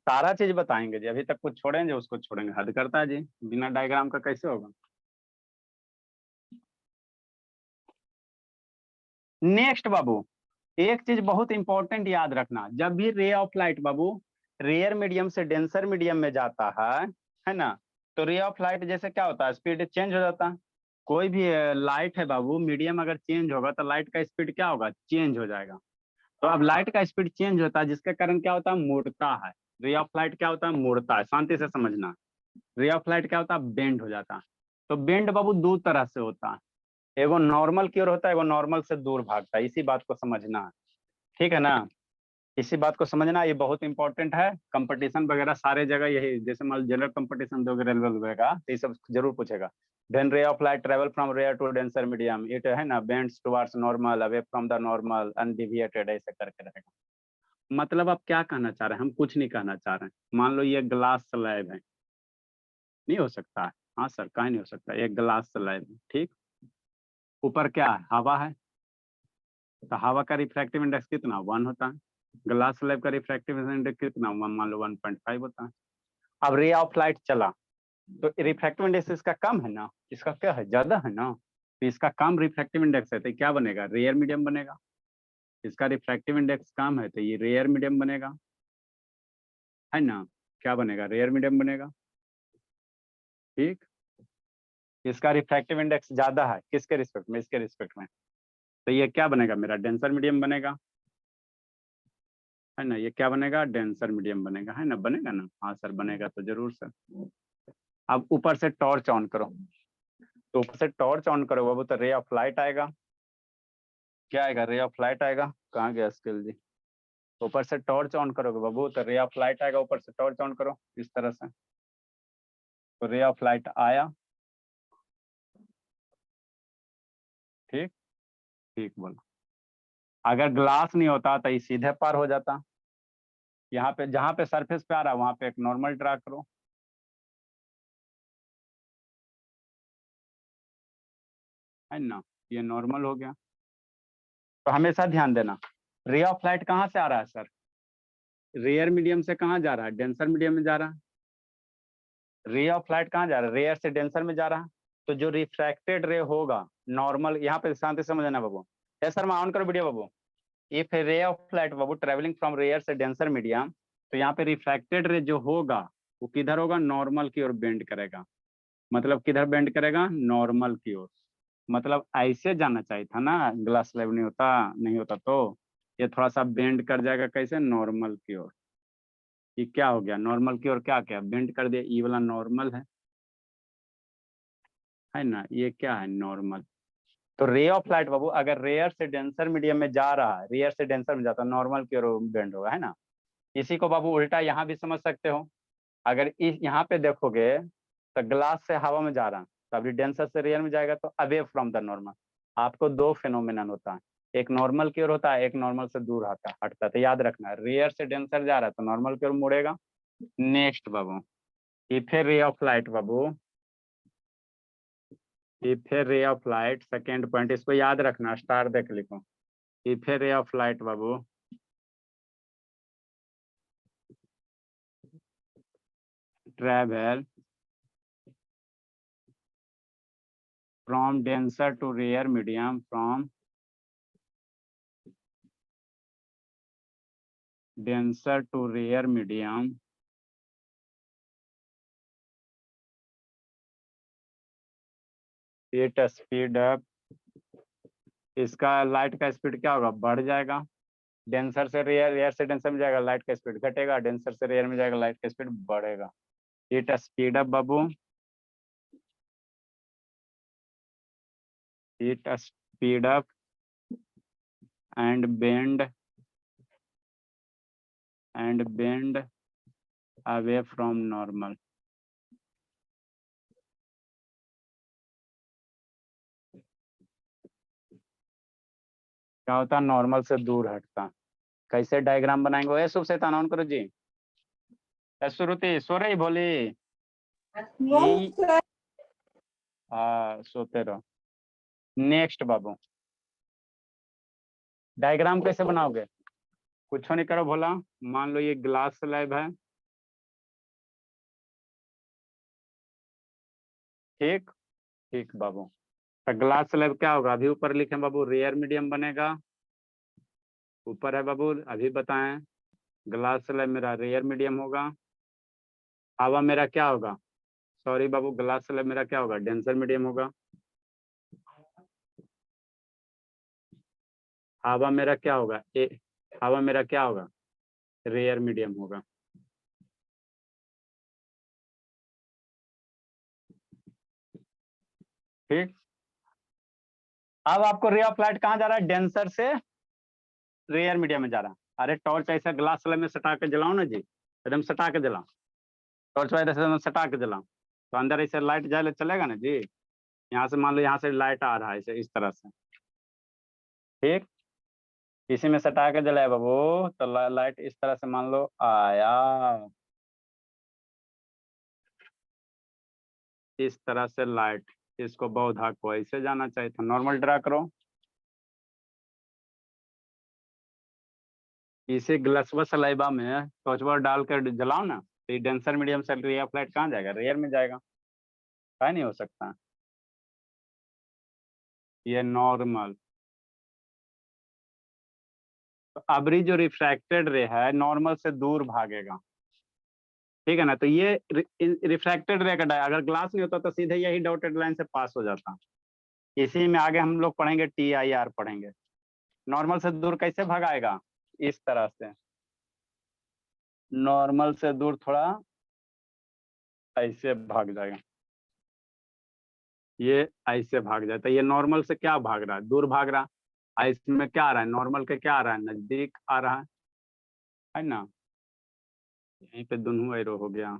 सारा चीज बताएंगे जी, अभी तक कुछ छोड़ेंगे उसको छोड़ेंगे, हद करता है जी, बिना डायग्राम का कैसे होगा। नेक्स्ट बाबू, एक चीज बहुत इंपॉर्टेंट याद रखना, जब भी रे ऑफ लाइट बाबू रेयर मीडियम से डेंसर मीडियम में जाता है ना, तो रे ऑफ लाइट जैसे क्या होता है, स्पीड चेंज हो जाता है। कोई भी लाइट है बाबू, मीडियम अगर चेंज होगा तो लाइट का स्पीड क्या होगा, चेंज हो जाएगा। तो अब लाइट का स्पीड चेंज होता है, जिसके कारण क्या होता है, मुड़ता है। रे ऑफ लाइट क्या होता है, मुड़ता है। शांति से समझना, रे ऑफ लाइट क्या होता है, बेंड हो जाता है। तो बेंड बाबू दो तरह से होता है, एगो नॉर्मल की ओर होता है, एगो नॉर्मल से दूर भागता है। इसी बात को समझना है, ठीक है ना, इसी बात को समझना, ये बहुत इंपॉर्टेंट है। कंपटीशन वगैरह सारे जगह यही, जैसे मान जनरल कंपटीशन दोगे रेलवे वगैरह, तो ये सब जरूर पूछेगा। When ray of light travel from rare to denser medium, it है ना bends towards normal, away from the normal, undeviated, ऐसे करके रहेगा। मतलब आप क्या कहना चाह रहे हैं, हम कुछ नहीं कहना चाह रहे हैं। मान लो ये ग्लास स्लैब है, नहीं हो सकता है, हाँ सर कहीं नहीं हो सकता, एक ग्लास स्लैब है, ठीक, ऊपर क्या है, हवा है, तो हवा का रिफ्रैक्टिव इंडेक्स कितना, 1 होता है। ग्लास स्लैब का रिफ्रैक्टिव इंडेक्स कितना, मान लो 1.5 होता है। अब रे ऑफ लाइट चला तो रिफ्रैक्टिव इंडेक्स इसका कम है ना, इसका क्या है, ज्यादा है ना, तो इसका कम रिफ्रैक्टिव इंडेक्स है, तो क्या बनेगा, रेयर मीडियम बनेगा। इसका रिफ्रैक्टिव इंडेक्स कम है तो ये रेयर मीडियम बनेगा, है ना, क्या बनेगा, रेयर मीडियम बनेगा, ठीक। इसका रिफ्रैक्टिव इंडेक्स ज्यादा है, किसके रिस्पेक्ट में, इसके रिस्पेक्ट में, तो ये क्या बनेगा, मेरा डेंसर मीडियम बनेगा, है ना, ये क्या बनेगा, डेंसर मीडियम बनेगा, है ना, बनेगा ना, हाँ सर बनेगा, तो जरूर सर। अब ऊपर से टॉर्च ऑन करो, तो ऊपर से टॉर्च ऑन करो बाबू, तो रे ऑफ लाइट आएगा, क्या आएगा, रे ऑफ लाइट आएगा। कहाँ गया स्किल जी, ऊपर से टॉर्च ऑन करोगे बाबू तो रे ऑफ लाइट आएगा, ऊपर से टॉर्च ऑन करो इस तरह से, तो रे ऑफ लाइट आया, ठीक, ठीक बोलो। अगर ग्लास नहीं होता तो ये सीधे पार हो जाता, यहाँ पे जहाँ पे सरफेस पे आ रहा है वहां पे एक नॉर्मल ड्रा करो, है ना, ये नॉर्मल हो गया। तो हमेशा ध्यान देना, रे ऑफ लाइट कहाँ से आ रहा है सर, रेयर मीडियम से कहाँ जा रहा है, डेंसर मीडियम में जा रहा है। रे ऑफ लाइट कहाँ जा रहा है, रेयर से डेंसर में जा रहा है। तो जो रिफ्रैक्टेड रे होगा नॉर्मल, यहाँ पे शांति से समझना बाबू, यस सर, मैं ऑन करो वीडियो बाबू। इफ रे ऑफ लाइट बाबू ट्रेवलिंग फ्रॉम रेयर से डेंसर मीडियम, तो यहाँ पे रिफ्रैक्टेड रे जो होगा वो किधर होगा, नॉर्मल की ओर बेंड करेगा। मतलब किधर बेंड करेगा, नॉर्मल की ओर। मतलब ऐसे जाना चाहिए था ना, ग्लास स्लैब नहीं होता, नहीं होता तो ये थोड़ा सा बेंड कर जाएगा, कैसे, नॉर्मल की ओर। ये क्या हो गया, नॉर्मल की ओर क्या क्या बेंड कर दिया, ये वाला नॉर्मल है ना, ये क्या है, नॉर्मल। तो रे ऑफ लाइट बाबू अगर रेयर से डेंसर मीडियम में जा रहा है, रेयर से डेंसर में जाता है, नॉर्मल की ओर बेंड होगा, है ना। इसी को बाबू उल्टा यहाँ भी समझ सकते हो, अगर इस यहाँ पे देखोगे तो ग्लास से हवा में जा रहा है, तो अभी डेंसर से रेयर में जाएगा तो अवे फ्रॉम द नॉर्मल। आपको दो फिनोमिनन होता है, एक नॉर्मल की ओर होता है, एक नॉर्मल से दूर हटता है। तो याद रखना, रेयर से डेंसर जा रहा है तो नॉर्मल की ओर मुड़ेगा। नेक्स्ट बाबू, इफ ए रे ऑफ लाइट बाबू, इफ ए रे ऑफ लाइट, सेकेंड पॉइंट, इसको याद रखना, स्टार देख लिखो। इफ ए रे of light Babu travel from denser to rare medium, from denser to rare medium, it speed up, इसका लाइट का स्पीड क्या होगा, बढ़ जाएगा। डेंसर से रेयर, रेयर से डेंसर में जाएगा, लाइट का स्पीड घटेगा। डेंसर से रेयर में जाएगा, लाइट का स्पीड बढ़ेगा। It speed up Babu, it speed up and bend away from normal। क्या होता है, नॉर्मल से दूर हटता। कैसे डायग्राम बनाएंगे, वो शुभ से ऑन करो जी, श्रुति सो रही भोली, No, ये sir. हाँ सोते रहो। नेक्स्ट बाबू, डायग्राम कैसे बनाओगे? कुछ नहीं करो भोला, मान लो ये ग्लास स्लैब है, ठीक ठीक बाबू। तो ग्लास स्लैब क्या होगा? अभी ऊपर लिखे बाबू रेयर मीडियम बनेगा, ऊपर है बाबू, अभी बताएं। ग्लास स्लैब मेरा रेयर मीडियम होगा, हवा मेरा क्या होगा? सॉरी बाबू, ग्लास स्लैब मेरा क्या होगा? डेंसर मीडियम होगा। हवा मेरा क्या होगा? हवा मेरा क्या होगा? रेयर मीडियम होगा। ठीक, अब आपको रे ऑफ लाइट कहाँ जा रहा है? डेंसर से रेयर मीडियम में जा रहा है। अरे टॉर्च ऐसा ग्लास स्लैब में सटा के जलाओ ना जी, एकदम सटा के जलाओ, टॉर्च वाइट ऐसे सटा के जलाओ, तो अंदर ऐसे लाइट जाए चलेगा ना जी। यहाँ से मान लो यहाँ से लाइट आ रहा है ऐसे इस तरह से, ठीक, इसी में सटा के जलाए बाबू, तो लाइट इस तरह से मान लो आया, इस तरह से लाइट, इसको बहुधा को ऐसे जाना चाहिए था। नॉर्मल ड्रा करो, इसे ग्लासवा सलाइबा में टॉर्चवा डालकर जलाओ ना, तो ये डेंसर मीडियम से रे ऑफ लाइट कहाँ जाएगा? रेयर में जाएगा, क्या नहीं हो सकता। ये नॉर्मल, तो अबरी जो रिफ्रैक्टेड रे है नॉर्मल से दूर भागेगा, ठीक है ना। तो ये रिफ्रैक्टेड रे का अगर ग्लास नहीं होता तो सीधे यही डॉटेड लाइन से पास हो जाता। इसी में आगे हम लोग पढ़ेंगे TIR पढ़ेंगे। नॉर्मल से दूर कैसे भगाएगा? इस तरह से, नॉर्मल से दूर थोड़ा ऐसे भाग जाएगा, ये ऐसे भाग जाता है। ये नॉर्मल से क्या भाग रहा है? दूर भाग रहा है। इसमें क्या आ रहा है? नॉर्मल के क्या आ रहा है? नजदीक आ रहा है ना। यहीं पे दोनों एरो हो गया।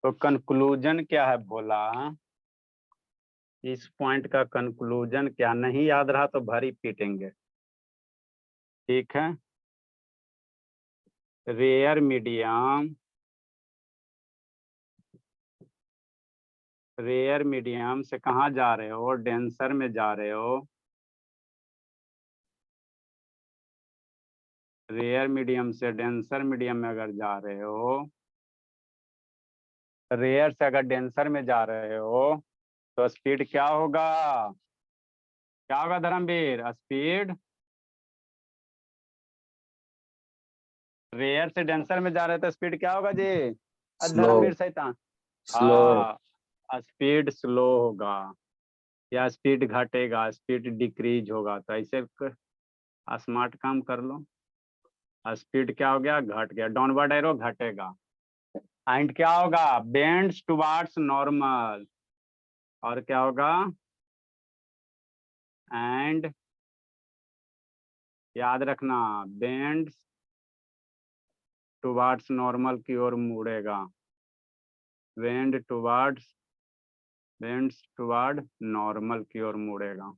तो कंक्लूजन क्या है बोला? इस पॉइंट का कंक्लूजन क्या? नहीं याद रहा तो भरी पीटेंगे, ठीक है। रेयर मीडियम, रेयर मीडियम से कहाँ जा रहे हो? डेंसर में जा रहे हो। रेयर मीडियम से डेंसर मीडियम में अगर जा रहे हो, रेयर से अगर डेंसर में जा रहे हो, तो स्पीड क्या होगा? क्या होगा धर्मवीर? स्पीड रेयर से डेंसर में जा रहे हो तो स्पीड क्या होगा जी? स्लो, धर्मवीर सैतान, स्लो। हाँ स्पीड स्लो होगा, या स्पीड घटेगा, स्पीड डिक्रीज होगा। तो ऐसे स्मार्ट काम कर लो। स्पीड क्या हो गया? घट गया, डाउनवर्ड एरो घटेगा। एंड क्या होगा? Bends towards normal. और क्या होगा? एंड याद रखना, बेंड्स टुवर्ड्स नॉर्मल की ओर मुड़ेगा। Bend towards, bends toward normal की ओर मुड़ेगा।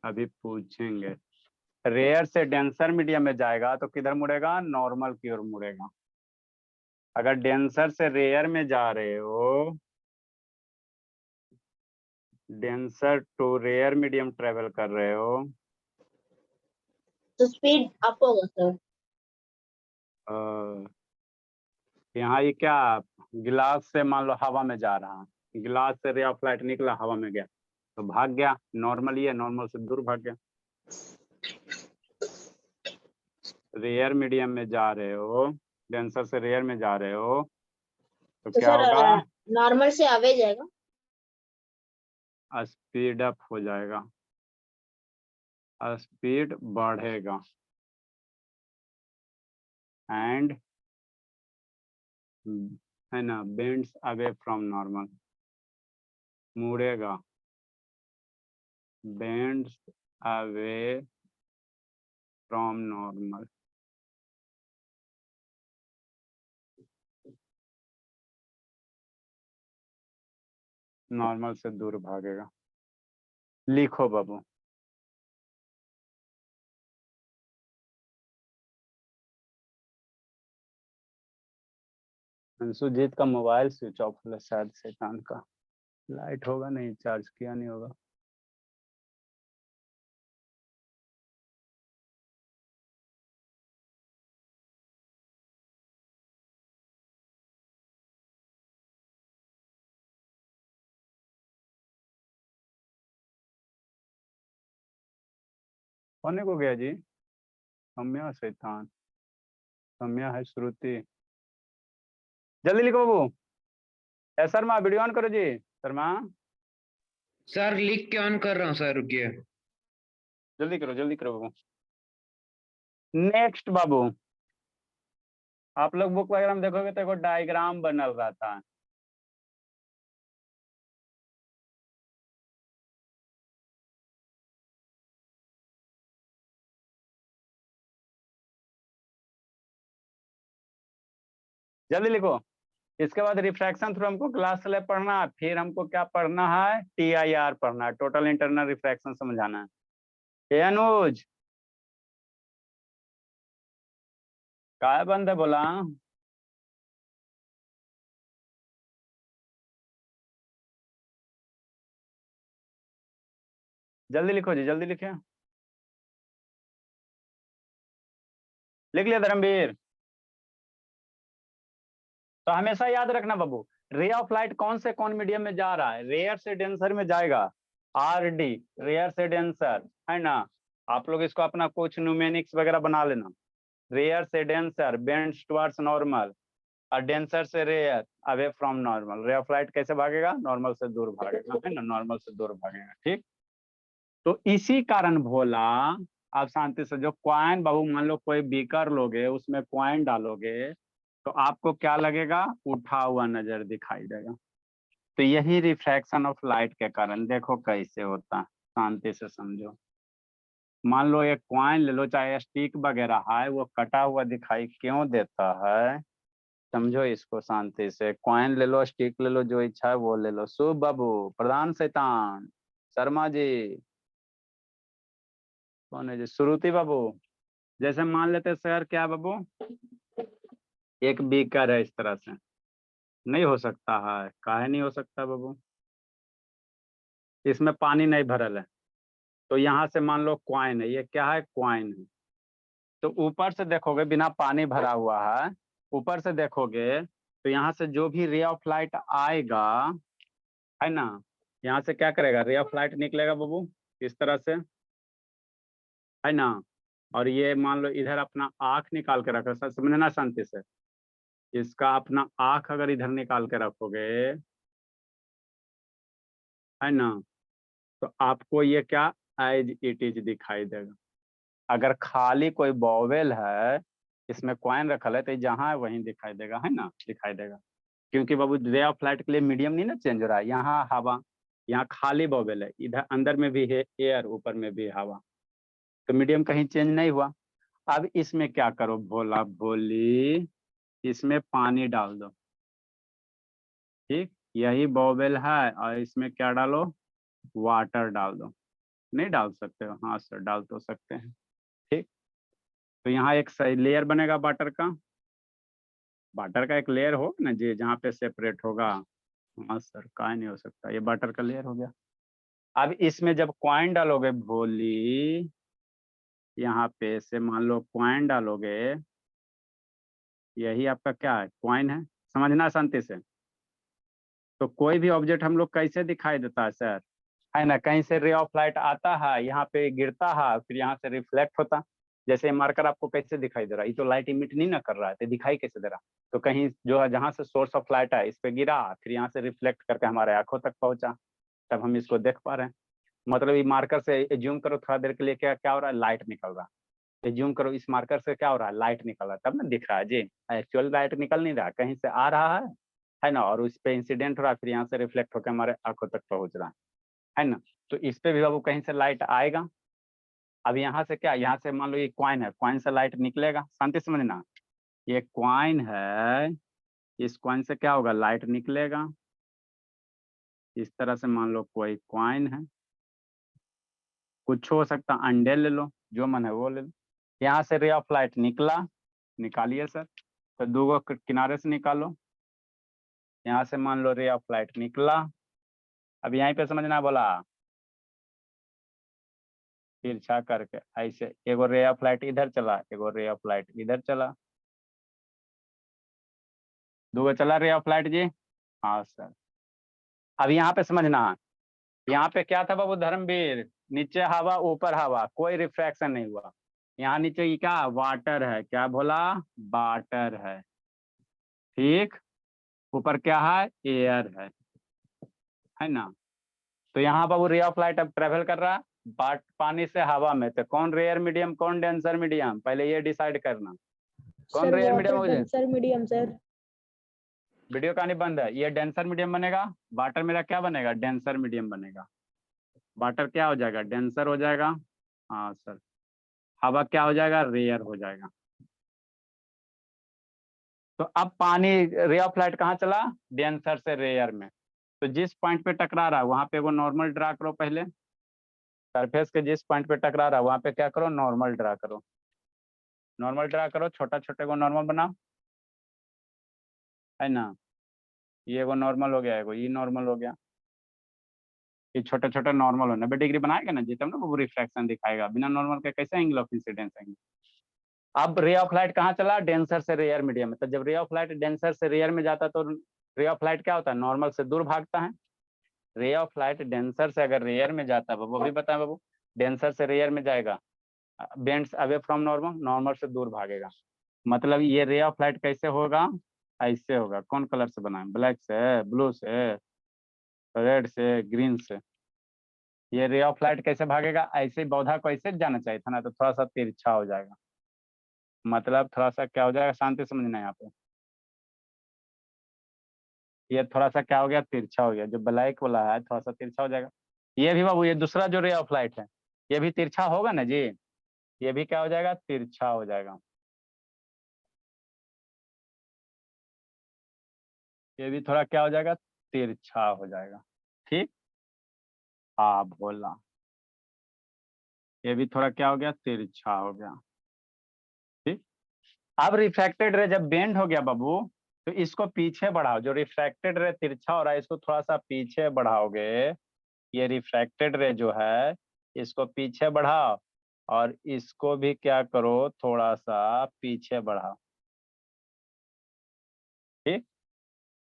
अभी पूछेंगे। रेयर से डेंसर मीडियम में जाएगा तो किधर मुड़ेगा? नॉर्मल की ओर मुड़ेगा। अगर डेंसर से रेयर में जा रहे हो, denser to rare medium travel कर रहे हो, तो स्पीड अप होगा सर। यहाँ ये क्या, गिलास से मान लो हवा में जा रहा है, गिलास से रे ऑफ लाइट निकला, हवा में गया तो भाग गया। नॉर्मल ही है, नॉर्मल से दूर भाग गया। रेयर मीडियम में जा रहे हो, डेंसर से रेयर में जा रहे हो, तो तो क्या सर होगा? नॉर्मल से अवे जाएगा। स्पीड अप हो जाएगा, स्पीड बढ़ेगा। एंड है ना, बेंड्स अवे फ्रॉम नॉर्मल, मुड़ेगा, bends away from normal. Normal से दूर भागेगा। लिखो बाबू। सुजीत का मोबाइल स्विच ऑफ है शायद, शैतान का। लाइट होगा नहीं, चार्ज किया नहीं होगा। होने को गया जी। सम्या शैतान, सम्या है श्रुति। जल्दी लिखो बाबू। शर्मा वीडियो ऑन करो जी। शर्मा सर लिख के ऑन कर रहा हूँ सर, रुकिए। जल्दी करो बाबू। नेक्स्ट बाबू, आप लोग बुक वगैरह में देखोगे तो एक डायग्राम बनल रहता है। जल्दी लिखो। इसके बाद रिफ्रैक्शन थ्रू हमको ग्लास स्लैब पढ़ना है, फिर हमको क्या पढ़ना है, TIR पढ़ना है, टोटल इंटरनल रिफ्रैक्शन समझाना है। ए अनुज काय बंद है बोला? जल्दी लिखो जी, जल्दी लिखे। लिख लिया धर्मवीर? तो हमेशा याद रखना बाबू, रे ऑफ लाइट कौन से कौन मीडियम में जा रहा है? रेयर से डेंसर में जाएगा, RD रेयर से डेंसर, है ना। आप लोग इसको अपना कुछ न्यूमेरिक्स वगैरह बना लेना। रेयर से डेंसर बेंड्स टुवर्ड्स नॉर्मल, और डेंसर से rare away from normal. Ray of light कैसे भागेगा? नॉर्मल से दूर भागेगा, है ना, नॉर्मल से दूर भागेगा। ठीक, तो इसी कारण भोला, आप शांति से, जो कॉइन बाबू, मान लो कोई बीकर लोगे, उसमें कॉइन डालोगे तो आपको क्या लगेगा? उठा हुआ नजर दिखाई देगा। तो यही रिफ्रैक्शन ऑफ लाइट के कारण, देखो कैसे होता है, शांति से समझो। मान लो एक कॉइन ले लो, चाहे स्टिक वगैरह है, वो कटा हुआ दिखाई क्यों देता है? समझो इसको शांति से। कॉइन ले लो, स्टिक ले लो, जो इच्छा है वो ले लो। शुभ बाबू, प्रधान शैतान, शर्मा जी, कौन है जी, श्रुति बाबू। जैसे मान लेते सर, क्या बाबू, एक बीकर है इस तरह से, नहीं हो सकता है, काहे नहीं हो सकता बाबू? इसमें पानी नहीं भरल है, तो यहाँ से मान लो क्वाइन है, ये क्या है? क्वाइन है। तो ऊपर से देखोगे, बिना पानी भरा हुआ है, ऊपर से देखोगे तो यहाँ से जो भी रे ऑफ लाइट आएगा, है ना, यहाँ से क्या करेगा? रे ऑफ लाइट निकलेगा बाबू इस तरह से, है ना। और ये मान लो इधर अपना आँख निकाल के रखो, सर समझना शांति से। इसका अपना आँख अगर इधर निकाल के रखोगे, है ना, तो आपको ये क्या एज इट इज दिखाई देगा। अगर खाली कोई बॉवेल है, इसमें कॉइन रखल है, तो जहाँ है वहीं दिखाई देगा, है ना, दिखाई देगा। क्योंकि बाबू रे ऑफ लाइट के लिए मीडियम नहीं ना चेंज हो रहा है। यहाँ हवा, यहाँ खाली बॉवेल है, इधर अंदर में भी है एयर, ऊपर में भी हवा, तो मीडियम कहीं चेंज नहीं हुआ। अब इसमें क्या करो भोला भोली, इसमें पानी डाल दो। ठीक, यही बॉवेल है, और इसमें क्या डालो? वाटर डाल दो। नहीं डाल सकते हो? हाँ सर, डाल तो सकते हैं। ठीक, तो यहाँ एक लेयर बनेगा वाटर का, वाटर का एक लेयर हो ना जी, जहाँ पे सेपरेट होगा। हाँ सर, का नहीं हो सकता, ये वाटर का लेयर हो गया। अब इसमें जब कॉइन डालोगे भोली, यहाँ पे से मान लो कॉइन डालोगे, यही आपका क्या है? कॉइन है, समझना शांति से। तो कोई भी ऑब्जेक्ट हम लोग कैसे दिखाई देता है सर, है ना, कहीं से रे ऑफ लाइट आता है, यहाँ पे गिरता है, फिर यहाँ से रिफ्लेक्ट होता। जैसे मार्कर आपको कैसे दिखाई दे रहा है? ये तो लाइट इमिट नहीं ना कर रहा है, तो दिखाई कैसे दे रहा? तो कहीं जो है, जहाँ से सोर्स ऑफ लाइट है, इस पे गिरा, फिर यहाँ से रिफ्लेक्ट करके हमारे आंखों तक पहुंचा, तब हम इसको देख पा रहे हैं। मतलब ये मार्कर से एज्यूम करो थोड़ा देर के लिए, क्या क्या हो रहा है? लाइट निकल रहा है। एज्यूम करो इस मार्कर से क्या हो रहा है? लाइट निकल रहा है, तब ना दिख रहा है जी। एक्चुअल लाइट निकल नहीं रहा, कहीं से आ रहा है ना, और उस पे इंसिडेंट हो रहा है, फिर यहाँ से रिफ्लेक्ट होकर हमारे आंखों तक पहुंच रहा है ना। तो इस पे भी बाबू कहीं से लाइट आएगा। अब यहाँ से क्या, यहाँ से मान लो ये क्वाइन है, क्वाइन से लाइट निकलेगा, शांति समझना। ये क्वाइन है, इस क्वाइन से क्या होगा? लाइट निकलेगा। इस तरह से मान लो कोई क्वाइन है, कुछ हो सकता, अंडे ले लो, जो मन है वो ले लो। यहाँ से रे ऑफ लाइट निकला, निकालिए सर, तो दो किनारे से निकालो, यहाँ से मान लो रे ऑफ लाइट निकला, अब यहीं पे समझना बोला तिरछा करके ऐसे, एगो रे ऑफ लाइट इधर चला, एगो रे ऑफ लाइट इधर चला, दो चला रे ऑफ लाइट जी। हाँ सर, अब यहाँ पे समझना, यहाँ पे क्या था बाबू धर्मवीर, नीचे हवा ऊपर हवा, कोई रिफ्रैक्शन नहीं हुआ। यहाँ नीचे ये क्या वाटर है, क्या बोला वाटर है, ठीक, ऊपर क्या है एयर है ना। तो यहाँ बाबू रे ऑफ लाइट अब ट्रेवल कर रहा है पानी से हवा में, तो कौन रेयर मीडियम कौन डेंसर मीडियम, पहले ये डिसाइड करना कौन रेयर मीडियम हो जाए। Denser medium sir. वीडियो कहानी बंद है, ये डेंसर मीडियम बनेगा, वाटर मेरा क्या बनेगा डेंसर मीडियम बनेगा, वाटर क्या हो जाएगा डेंसर हो जाएगा, हाँ सर, हवा क्या हो जाएगा रेयर हो जाएगा। तो अब पानी रे ऑफ लाइट कहाँ चला डेंसर से रेयर में, तो जिस पॉइंट पे टकरा रहा है वहां पे वो नॉर्मल ड्रा करो, पहले सरफेस के जिस पॉइंट पे टकरा रहा है वहां पे क्या करो नॉर्मल ड्रा करो, नॉर्मल ड्रा करो, छोटा छोटे को नॉर्मल बनाओ, है ना, ये वो नॉर्मल हो गया, ये नॉर्मल हो गया, ये छोटे छोटे नॉर्मल हो 90 डिग्री बनाएगा ना जी, तब ना वो रिफ्लेक्शन दिखाएगा, बिना नॉर्मल के कैसे एंगल ऑफ इंसिडेंस आएंगे। अब रे ऑफ लाइट कहाँ चला डेंसर से रेयर मीडियम में, तो जब रे ऑफ लाइट डेंसर से रेयर में जाता है तो रे ऑफ लाइट क्या होता है नॉर्मल से दूर भागता है, रे ऑफ लाइट डेंसर से अगर रेयर में जाता है बाबू, अभी बताएं बाबू, डेंसर से रेयर में जाएगा bends away from normal, normal से दूर भागेगा, मतलब ये रे ऑफ लाइट कैसे होगा ऐसे होगा, कौन कलर से बनाए ब्लैक से, ब्लू से, रेड से, ग्रीन से, ये रे ऑफ लाइट कैसे भागेगा ऐसे ही पौधा को ऐसे जाना चाहिए था ना, तो थोड़ा सा तिरछा हो जाएगा, मतलब थोड़ा सा क्या हो जाएगा शांति समझना यहाँ पे, ये थोड़ा सा क्या हो गया तिरछा हो गया, जो ब्लैक वाला है थोड़ा सा तिरछा हो जाएगा, ये भी बाबू ये दूसरा जो रे ऑफ लाइट है ये भी तिरछा होगा ना जी, ये भी क्या हो जाएगा तिरछा हो जाएगा, ये भी थोड़ा क्या हो जाएगा तिरछा हो जाएगा, ठीक, हाँ बोला, ये भी थोड़ा क्या हो गया तिरछा हो गया, ठीक। अब रिफ्रैक्टेड रे जब बेंड हो गया बाबू, तो इसको पीछे बढ़ाओ, जो रिफ्रैक्टेड रे तिरछा हो रहा है इसको थोड़ा सा पीछे बढ़ाओगे, ये रिफ्रैक्टेड रे जो है इसको पीछे बढ़ाओ, और इसको भी क्या करो थोड़ा सा पीछे बढ़ाओ, ठीक।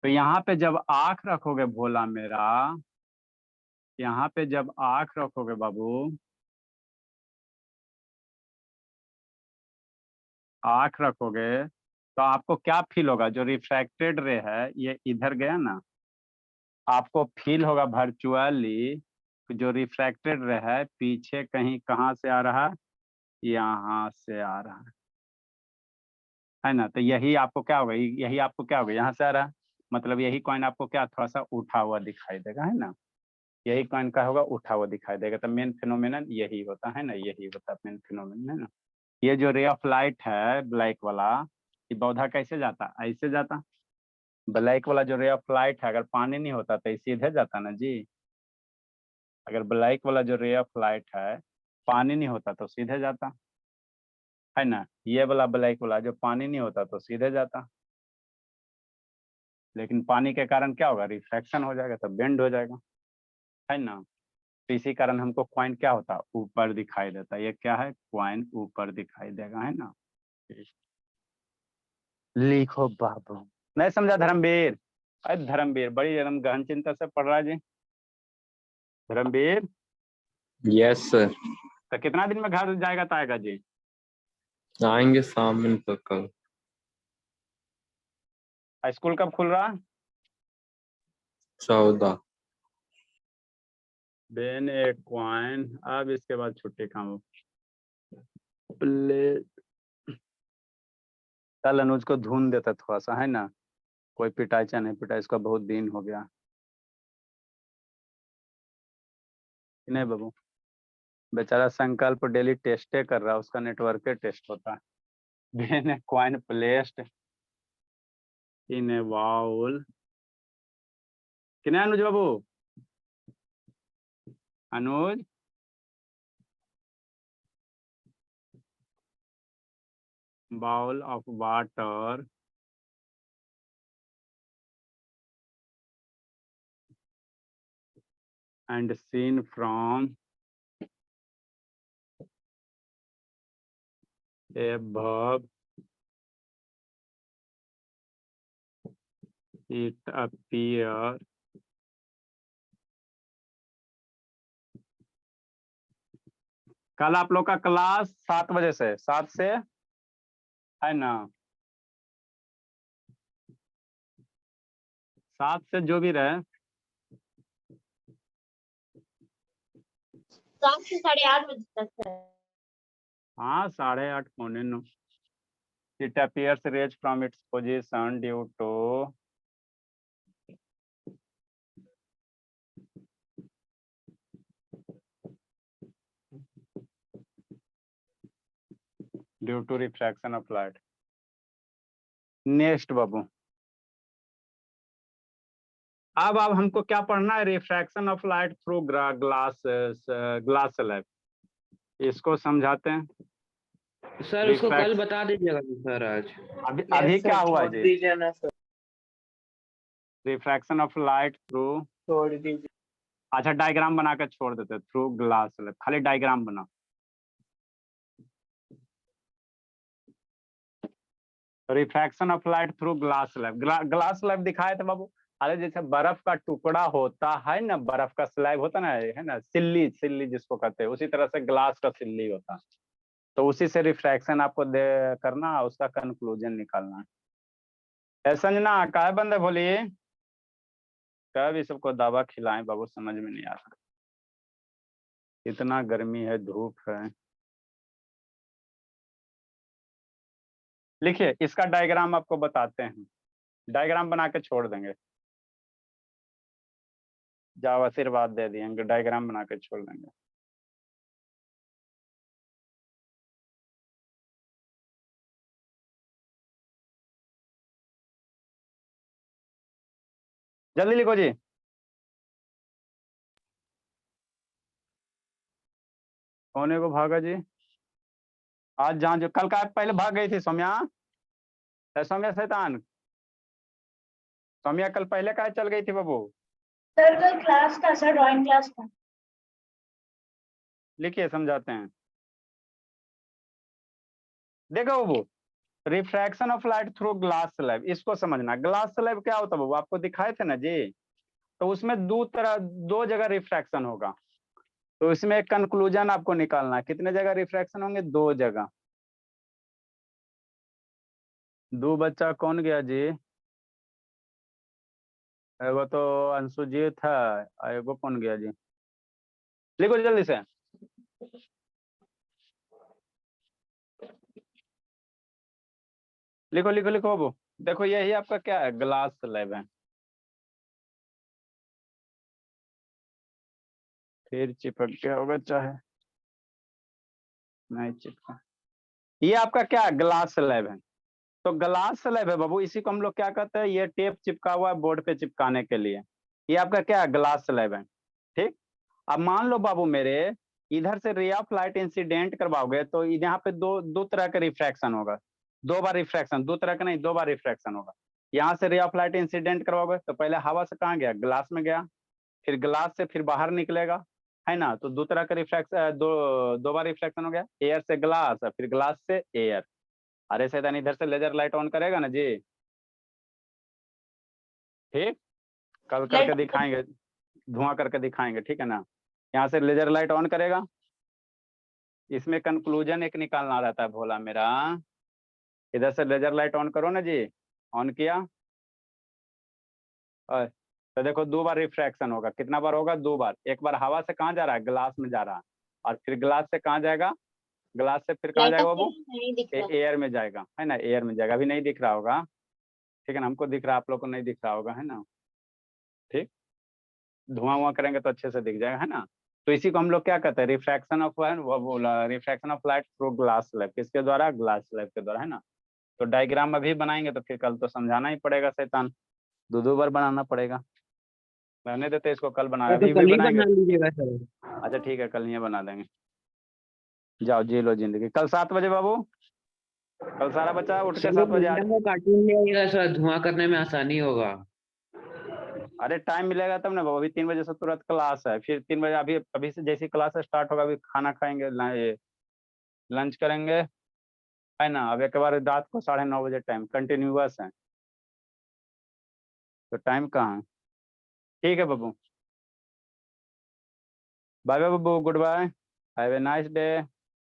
तो यहाँ पे जब आंख रखोगे भोला मेरा, यहाँ पे जब आंख रखोगे बाबू, आंख रखोगे तो आपको क्या फील होगा, जो रिफ्रैक्टेड रे है ये इधर गया ना, आपको फील होगा वर्चुअली जो रिफ्रैक्टेड रे है पीछे कहीं कहाँ से आ रहा है, यहाँ से आ रहा है ना, तो यही आपको क्या होगा, यही आपको क्या होगा यहाँ से आ रहा है, मतलब यही कॉइन आपको क्या थोड़ा सा उठा हुआ दिखाई देगा, है ना, यही कॉइन का होगा उठा हुआ दिखाई देगा, तो मेन फिनोमिनन यही होता है ना, यही होता है मेन फिनोमिनन, है ना। ये जो रे ऑफ लाइट है ब्लैक वाला, ये पौधा कैसे जाता ऐसे जाता, ब्लैक वाला जो रे ऑफ लाइट है अगर पानी नहीं होता तो सीधे जाता ना जी, अगर ब्लैक वाला जो रे ऑफ लाइट है पानी नहीं होता तो सीधे जाता, है ना, ये वाला ब्लैक वाला जो पानी नहीं होता तो सीधे जाता, लेकिन पानी के कारण क्या होगा रिफ्रैक्शन हो जाएगा तो बेंड हो जाएगा, है ना, तो इसी कारण हमको कॉइन क्या होता ऊपर दिखाई देता, ये क्या है कॉइन ऊपर दिखाई देगा, है ना। लिखो बाबू, नहीं समझा धर्मवीर, अरे धर्मवीर बड़ी एकदम गहन चिंता से पढ़ रहा है जी, धर्मवीर यस सर, तो कितना दिन में घर जाएगा ताएगा जी, आएंगे शाम में तो कल। स्कूल कब खुल रहा, 14। बेन एक क्वाइन, अब इसके बाद छुट्टी काम प्लेट, कल अनुज को धुन देता थोड़ा सा, है ना, कोई पिटाई चाहे नहीं पिटाई, इसका बहुत दिन हो गया, नहीं बाबू बेचारा संकल्प डेली टेस्टे कर रहा है, उसका नेटवर्क टेस्ट होता है, when a coin placed in a bowl, किने अनुज बाबू, Anuj bowl of water and seen from above, it appear कल आप लोग का क्लास 7 बजे से 7 से है ना, 7 से जो भी रहे 7 से 8:30 बजे तक है। हाँ 8:30 पौने 9। It appears raised from its position due to refraction of light. Next बाबू, अब हमको क्या पढ़ना है, refraction of light through glass slab, इसको समझाते हैं। सर उसको Refract- कल बता दीजिएगा सर आज। अभी क्या हुआ छोड़ जी, दीजिए ना sir, refraction of light through, छोड़ दीजिए। अच्छा डायग्राम बना के छोड़ देते, थ्रू ग्लास स्लैब, खाली डायग्राम बना। Refraction of light through glass slab, glass slab दिखाए थे बाबू। अरे जैसे बर्फ का टुकड़ा होता है ना, बर्फ का स्लैब होता है ना, सिल्ली जिसको कहते हैं, उसी तरह से ग्लास का सिल्ली होता है। तो उसी से रिफ्रैक्शन आपको करना, उसका कंक्लूजन निकालना है। संजना काहे बंदे बोलिए, कब इस सबको दवा खिलाएं बाबू, समझ में नहीं आ रहा, इतना गर्मी है, धूप है। लिखिए इसका डायग्राम आपको बताते हैं, डायग्राम बना के छोड़ देंगे। जाओ आशीर्वाद दे दिए, डायग्राम बना के छोड़ देंगे। जल्दी लिखो जी। कौन को भागा जी, आज जहाँ जो कल का पहले भाग गई थी सौम्या, सौम्या शैतान, सौम्या कल पहले का चल गई थी बाबू। सर कल क्लास था सर, ड्राइंग क्लास था। लिखिए समझाते हैं, देखो बाबू, refraction of light through glass slab, इसको समझना। ग्लास स्लैब क्या होता है बाबू, आपको दिखाए थे ना जी, तो उसमें दो जगह रिफ्रैक्शन होगा, तो इसमें एक कंक्लूजन आपको निकालना है। कितने जगह रिफ्रैक्शन होंगे, 2 जगह। 2 बच्चा कौन गया जी, एगो तो अंशुजीत है, एगो कौन गया जी, लिखो जल्दी से। लिखो लिखो लिखो बाबू, देखो यही आपका क्या है, ग्लास स्लैब है। फिर चिपक गया होगा, चाहे नहीं चिपका, ये आपका क्या है, ग्लास स्लैब है। तो ग्लास स्लैब है बाबू, इसी को हम लोग क्या कहते हैं, ये टेप चिपका हुआ है बोर्ड पे चिपकाने के लिए, ये आपका क्या है, ग्लास स्लैब है। ठीक, अब मान लो बाबू मेरे इधर से रे ऑफ लाइट इंसिडेंट करवाओगे, तो यहाँ पे दो तरह का रिफ्रैक्शन होगा, 2 बार रिफ्रैक्शन, 2 तरह का नहीं, 2 बार रिफ्रैक्शन होगा। यहाँ से रे ऑफ लाइट इंसिडेंट करवाओगे तो पहले हवा से कहाँ गया, ग्लास में गया, फिर ग्लास से फिर बाहर निकलेगा, है ना। तो 2 तरह का रिफ्रैक्शन, दो बार रिफ्रैक्शन हो गया, एयर से ग्लास, फिर ग्लास से एयर। अरे सैतान इधर से लेजर लाइट ऑन करेगा ना जी, ठीक, कल करके दिखाएंगे, धुआं करके दिखाएंगे, ठीक है ना। यहाँ से लेजर लाइट ऑन करेगा, इसमें कंक्लूजन एक निकालना रहता है भोला मेरा। इधर से लेजर लाइट ऑन करो ना जी, ऑन किया, तो देखो 2 बार रिफ्रैक्शन होगा। कितना बार होगा, 2 बार। एक बार हवा से कहाँ जा रहा है, ग्लास में जा रहा है, और फिर ग्लास से कहाँ जाएगा, ग्लास से फिर कहाँ जाएगा बाबू, नहीं दिख रहा। एयर में जाएगा, है ना, एयर में जाएगा। अभी नहीं दिख रहा होगा, ठीक है ना, हमको दिख रहा है, आप लोग को नहीं दिख रहा होगा, है ना। ठीक, धुआं करेंगे तो अच्छे से दिख जाएगा, है ना। तो इसी को हम लोग क्या कहते हैं, refraction of refraction of light through glass slab, किसके द्वारा, ग्लास स्लैब के द्वारा, है ना। तो डायग्राम अभी बनाएंगे तो फिर कल तो समझाना ही पड़ेगा शैतान, 2 बार बनाना पड़ेगा। रहने देते इसको, कल बना, तो अभी कल भी ही बनाएंगे। बना लीजिएगा सर। अच्छा ठीक है, कल ये बना देंगे। जाओ जी लो जिंदगी, कल 7 बजे बाबू, कल सारा बच्चा उठ के 7 बजे आ कार्टून ले आइएगा सर, धुआं करने में आसानी होगा। अरे टाइम मिलेगा तब ना बाबू, अभी 3 बजे से तुरंत क्लास है, फिर 3 बजे अभी अभी से जैसी क्लास स्टार्ट होगा अभी खाना खाएंगे, ये लंच करेंगे, है ना। अब एक बार रात को 9:30 बजे टाइम कंटिन्यूअस है, तो टाइम कहाँ है। ठीक है बाबू, बाय बाय बाबू, goodbye, have a nice day.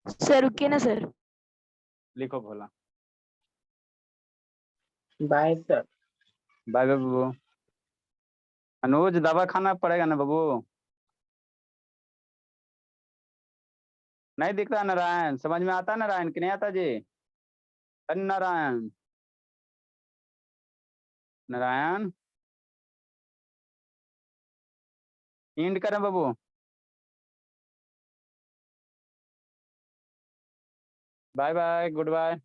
Sir रुकिए ना सर। लिखो Bhola, bye sir. Bye bye बाबू। अनुज दवा खाना पड़ेगा ना बाबू। नहीं दिख रहा नारायण, समझ में आता नारायण कि नहीं आता जी। अरे नारायण, नारायण इंड करें बाबू। Bye bye, good bye.